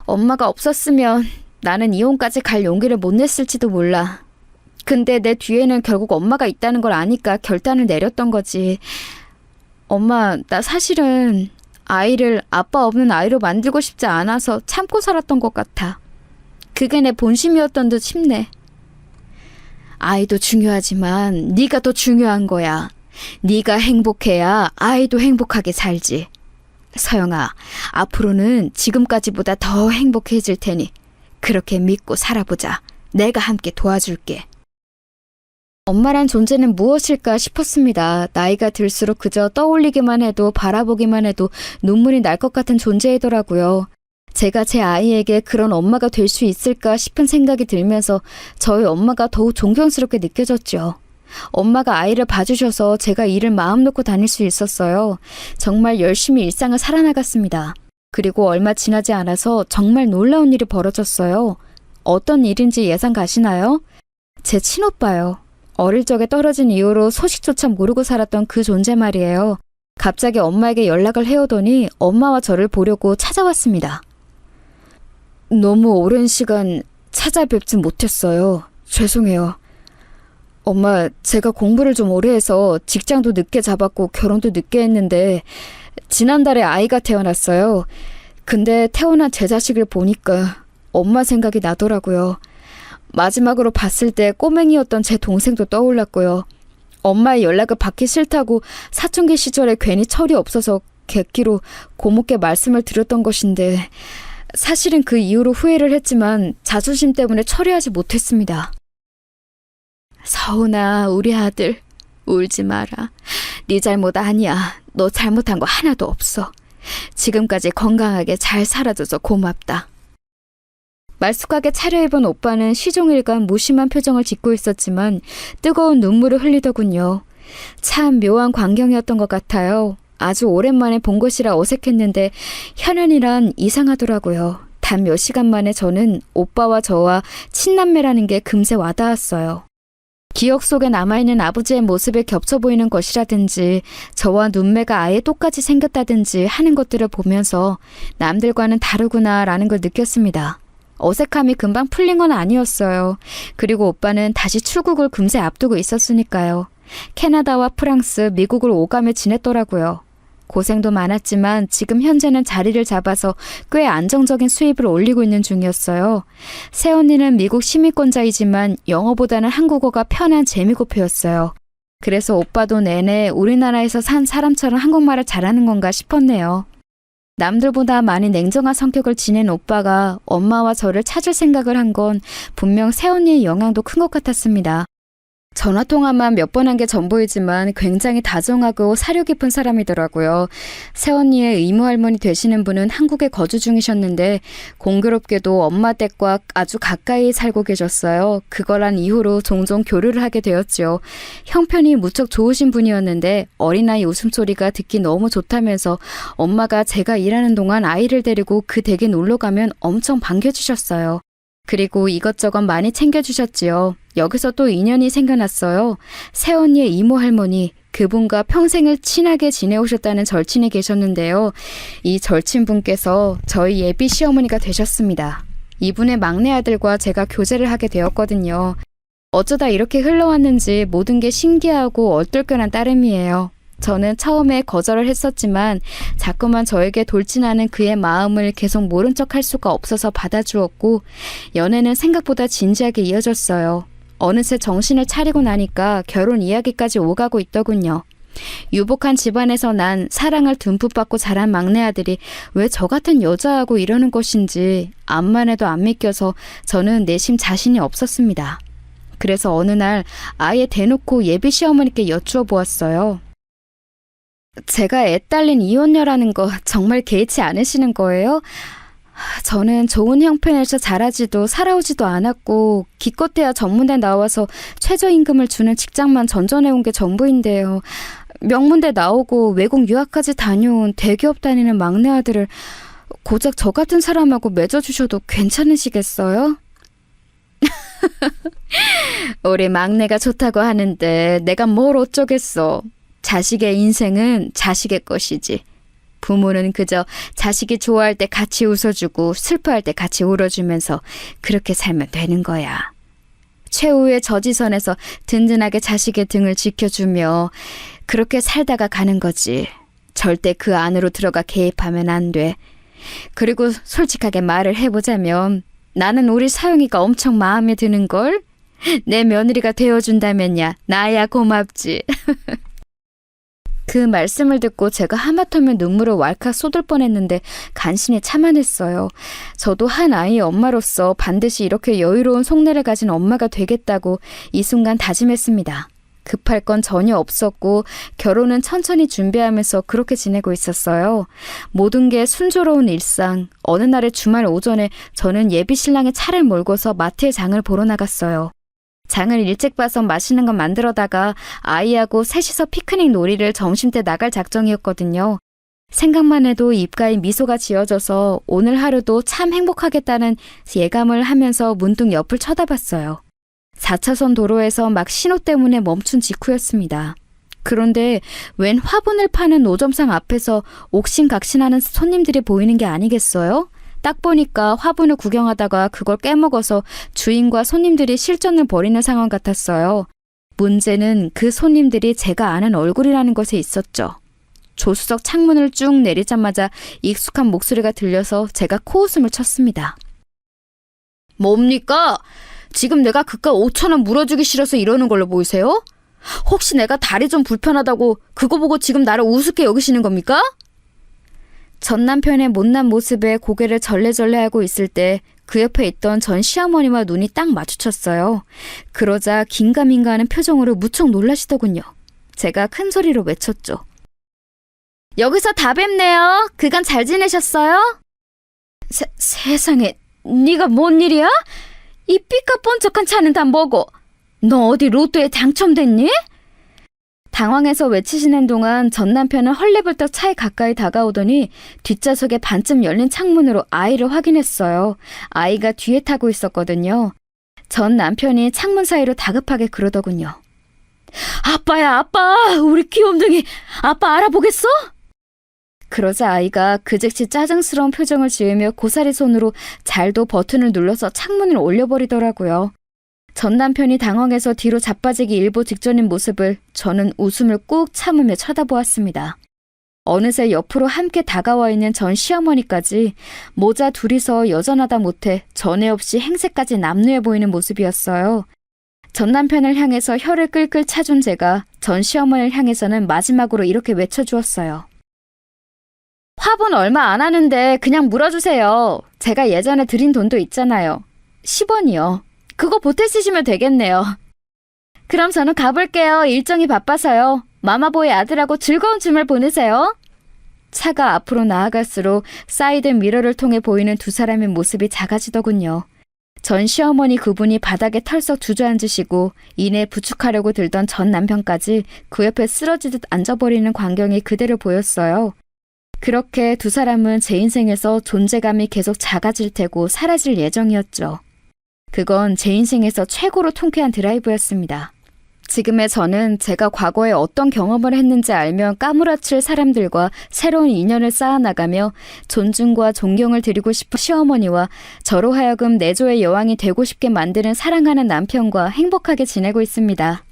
엄마가 없었으면 나는 이혼까지 갈 용기를 못 냈을지도 몰라. 근데 내 뒤에는 결국 엄마가 있다는 걸 아니까 결단을 내렸던 거지. 엄마, 나 사실은 아이를 아빠 없는 아이로 만들고 싶지 않아서 참고 살았던 것 같아. 그게 내 본심이었던 듯 싶네. 아이도 중요하지만 네가 더 중요한 거야. 네가 행복해야 아이도 행복하게 살지. 서영아, 앞으로는 지금까지보다 더 행복해질 테니 그렇게 믿고 살아보자. 내가 함께 도와줄게. 엄마란 존재는 무엇일까 싶었습니다. 나이가 들수록 그저 떠올리기만 해도 바라보기만 해도 눈물이 날 것 같은 존재이더라고요. 제가 제 아이에게 그런 엄마가 될 수 있을까 싶은 생각이 들면서 저희 엄마가 더욱 존경스럽게 느껴졌죠. 엄마가 아이를 봐주셔서 제가 일을 마음 놓고 다닐 수 있었어요. 정말 열심히 일상을 살아나갔습니다. 그리고 얼마 지나지 않아서 정말 놀라운 일이 벌어졌어요. 어떤 일인지 예상 가시나요? 제 친오빠요. 어릴 적에 떨어진 이후로 소식조차 모르고 살았던 그 존재 말이에요. 갑자기 엄마에게 연락을 해오더니 엄마와 저를 보려고 찾아왔습니다. 너무 오랜 시간 찾아뵙진 못했어요. 죄송해요. 엄마, 제가 공부를 좀 오래 해서 직장도 늦게 잡았고 결혼도 늦게 했는데 지난달에 아이가 태어났어요. 근데 태어난 제 자식을 보니까 엄마 생각이 나더라고요. 마지막으로 봤을 때 꼬맹이였던 제 동생도 떠올랐고요. 엄마의 연락을 받기 싫다고 사춘기 시절에 괜히 철이 없어서 객기로 고모께 말씀을 드렸던 것인데 사실은 그 이후로 후회를 했지만 자존심 때문에 처리하지 못했습니다. 서훈아, 우리 아들 울지 마라. 네 잘못 아니야. 너 잘못한 거 하나도 없어. 지금까지 건강하게 잘 살아줘서 고맙다. 말쑥하게 차려입은 오빠는 시종일관 무심한 표정을 짓고 있었지만 뜨거운 눈물을 흘리더군요. 참 묘한 광경이었던 것 같아요. 아주 오랜만에 본 것이라 어색했는데 현연이란 이상하더라고요. 단 몇 시간 만에 저는 오빠와 저와 친남매라는 게 금세 와닿았어요. 기억 속에 남아있는 아버지의 모습에 겹쳐 보이는 것이라든지 저와 눈매가 아예 똑같이 생겼다든지 하는 것들을 보면서 남들과는 다르구나라는 걸 느꼈습니다. 어색함이 금방 풀린 건 아니었어요. 그리고 오빠는 다시 출국을 금세 앞두고 있었으니까요. 캐나다와 프랑스, 미국을 오가며 지냈더라고요. 고생도 많았지만 지금 현재는 자리를 잡아서 꽤 안정적인 수입을 올리고 있는 중이었어요. 새언니는 미국 시민권자이지만 영어보다는 한국어가 편한 재미고표였어요. 그래서 오빠도 내내 우리나라에서 산 사람처럼 한국말을 잘하는 건가 싶었네요. 남들보다 많이 냉정한 성격을 지닌 오빠가 엄마와 저를 찾을 생각을 한 건 분명 새언니의 영향도 큰 것 같았습니다. 전화통화만 몇 번 한 게 전부이지만 굉장히 다정하고 사려 깊은 사람이더라고요. 새언니의 이모할머니 되시는 분은 한국에 거주 중이셨는데 공교롭게도 엄마 댁과 아주 가까이 살고 계셨어요. 그걸 한 이후로 종종 교류를 하게 되었죠. 형편이 무척 좋으신 분이었는데 어린아이 웃음소리가 듣기 너무 좋다면서 엄마가 제가 일하는 동안 아이를 데리고 그 댁에 놀러 가면 엄청 반겨주셨어요. 그리고 이것저것 많이 챙겨주셨지요. 여기서 또 인연이 생겨났어요. 새언니의 이모 할머니, 그분과 평생을 친하게 지내오셨다는 절친이 계셨는데요. 이 절친분께서 저희 예비 시어머니가 되셨습니다. 이분의 막내 아들과 제가 교제를 하게 되었거든요. 어쩌다 이렇게 흘러왔는지 모든 게 신기하고 얼떨결한 따름이에요. 저는 처음에 거절을 했었지만 자꾸만 저에게 돌진하는 그의 마음을 계속 모른 척 할 수가 없어서 받아주었고 연애는 생각보다 진지하게 이어졌어요. 어느새 정신을 차리고 나니까 결혼 이야기까지 오가고 있더군요. 유복한 집안에서 난 사랑을 듬뿍 받고 자란 막내 아들이 왜 저 같은 여자하고 이러는 것인지 암만 해도 안 믿겨서 저는 내심 자신이 없었습니다. 그래서 어느 날 아예 대놓고 예비 시어머니께 여쭈어 보았어요. 제가 애 딸린 이혼녀라는 거 정말 개의치 않으시는 거예요? 저는 좋은 형편에서 자라지도 살아오지도 않았고 기껏해야 전문대 나와서 최저임금을 주는 직장만 전전해온 게 전부인데요. 명문대 나오고 외국 유학까지 다녀온 대기업 다니는 막내 아들을 고작 저 같은 사람하고 맺어주셔도 괜찮으시겠어요? 우리 막내가 좋다고 하는데 내가 뭘 어쩌겠어. 자식의 인생은 자식의 것이지. 부모는 그저 자식이 좋아할 때 같이 웃어주고 슬퍼할 때 같이 울어주면서 그렇게 살면 되는 거야. 최후의 저지선에서 든든하게 자식의 등을 지켜주며 그렇게 살다가 가는 거지. 절대 그 안으로 들어가 개입하면 안 돼. 그리고 솔직하게 말을 해보자면 나는 우리 사용이가 엄청 마음에 드는걸? 내 며느리가 되어준다면야 나야 고맙지. 그 말씀을 듣고 제가 하마터면 눈물을 왈칵 쏟을 뻔했는데 간신히 참아냈어요. 저도 한 아이의 엄마로서 반드시 이렇게 여유로운 속내를 가진 엄마가 되겠다고 이 순간 다짐했습니다. 급할 건 전혀 없었고 결혼은 천천히 준비하면서 그렇게 지내고 있었어요. 모든 게 순조로운 일상. 어느 날의 주말 오전에 저는 예비 신랑의 차를 몰고서 마트에 장을 보러 나갔어요. 장을 일찍 봐서 맛있는 건 만들어다가 아이하고 셋이서 피크닉 놀이를 점심때 나갈 작정이었거든요. 생각만 해도 입가에 미소가 지어져서 오늘 하루도 참 행복하겠다는 예감을 하면서 문득 옆을 쳐다봤어요. 4차선 도로에서 막 신호 때문에 멈춘 직후였습니다. 그런데 웬 화분을 파는 노점상 앞에서 옥신각신하는 손님들이 보이는 게 아니겠어요? 딱 보니까 화분을 구경하다가 그걸 깨먹어서 주인과 손님들이 실전을 벌이는 상황 같았어요. 문제는 그 손님들이 제가 아는 얼굴이라는 것에 있었죠. 조수석 창문을 쭉 내리자마자 익숙한 목소리가 들려서 제가 코웃음을 쳤습니다. 뭡니까? 지금 내가 그깟 5,000원 물어주기 싫어서 이러는 걸로 보이세요? 혹시 내가 다리 좀 불편하다고 그거 보고 지금 나를 우습게 여기시는 겁니까? 전 남편의 못난 모습에 고개를 절레절레하고 있을 때 그 옆에 있던 전 시어머니와 눈이 딱 마주쳤어요. 그러자 긴가민가하는 표정으로 무척 놀라시더군요. 제가 큰 소리로 외쳤죠. 여기서 다 뵙네요. 그간 잘 지내셨어요? 세상에, 네가 뭔 일이야? 이 삐까뻔쩍한 차는 다 뭐고? 너 어디 로또에 당첨됐니? 당황해서 외치시는 동안 전 남편은 헐레벌떡 차에 가까이 다가오더니 뒷좌석에 반쯤 열린 창문으로 아이를 확인했어요. 아이가 뒤에 타고 있었거든요. 전 남편이 창문 사이로 다급하게 그러더군요. 아빠야, 아빠! 우리 귀염둥이 아빠 알아보겠어? 그러자 아이가 그 즉시 짜증스러운 표정을 지으며 고사리 손으로 잘도 버튼을 눌러서 창문을 올려버리더라고요. 전 남편이 당황해서 뒤로 자빠지기 일보 직전인 모습을 저는 웃음을 꾹 참으며 쳐다보았습니다. 어느새 옆으로 함께 다가와 있는 전 시어머니까지 모자 둘이서 여전하다 못해 전에 없이 행세까지 남루해 보이는 모습이었어요. 전 남편을 향해서 혀를 끌끌 차준 제가 전 시어머니를 향해서는 마지막으로 이렇게 외쳐주었어요. 화분 얼마 안 하는데 그냥 물어주세요. 제가 예전에 드린 돈도 있잖아요. 10원이요. 그거 보태 쓰시면 되겠네요. 그럼 저는 가볼게요. 일정이 바빠서요. 마마보이 아들하고 즐거운 주말 보내세요. 차가 앞으로 나아갈수록 사이드 미러를 통해 보이는 두 사람의 모습이 작아지더군요. 전 시어머니 그분이 바닥에 털썩 주저앉으시고 이내 부축하려고 들던 전 남편까지 그 옆에 쓰러지듯 앉아버리는 광경이 그대로 보였어요. 그렇게 두 사람은 제 인생에서 존재감이 계속 작아질 테고 사라질 예정이었죠. 그건 제 인생에서 최고로 통쾌한 드라이브였습니다. 지금의 저는 제가 과거에 어떤 경험을 했는지 알면 까무라칠 사람들과 새로운 인연을 쌓아나가며 존중과 존경을 드리고 싶은 시어머니와 저로 하여금 내조의 여왕이 되고 싶게 만드는 사랑하는 남편과 행복하게 지내고 있습니다.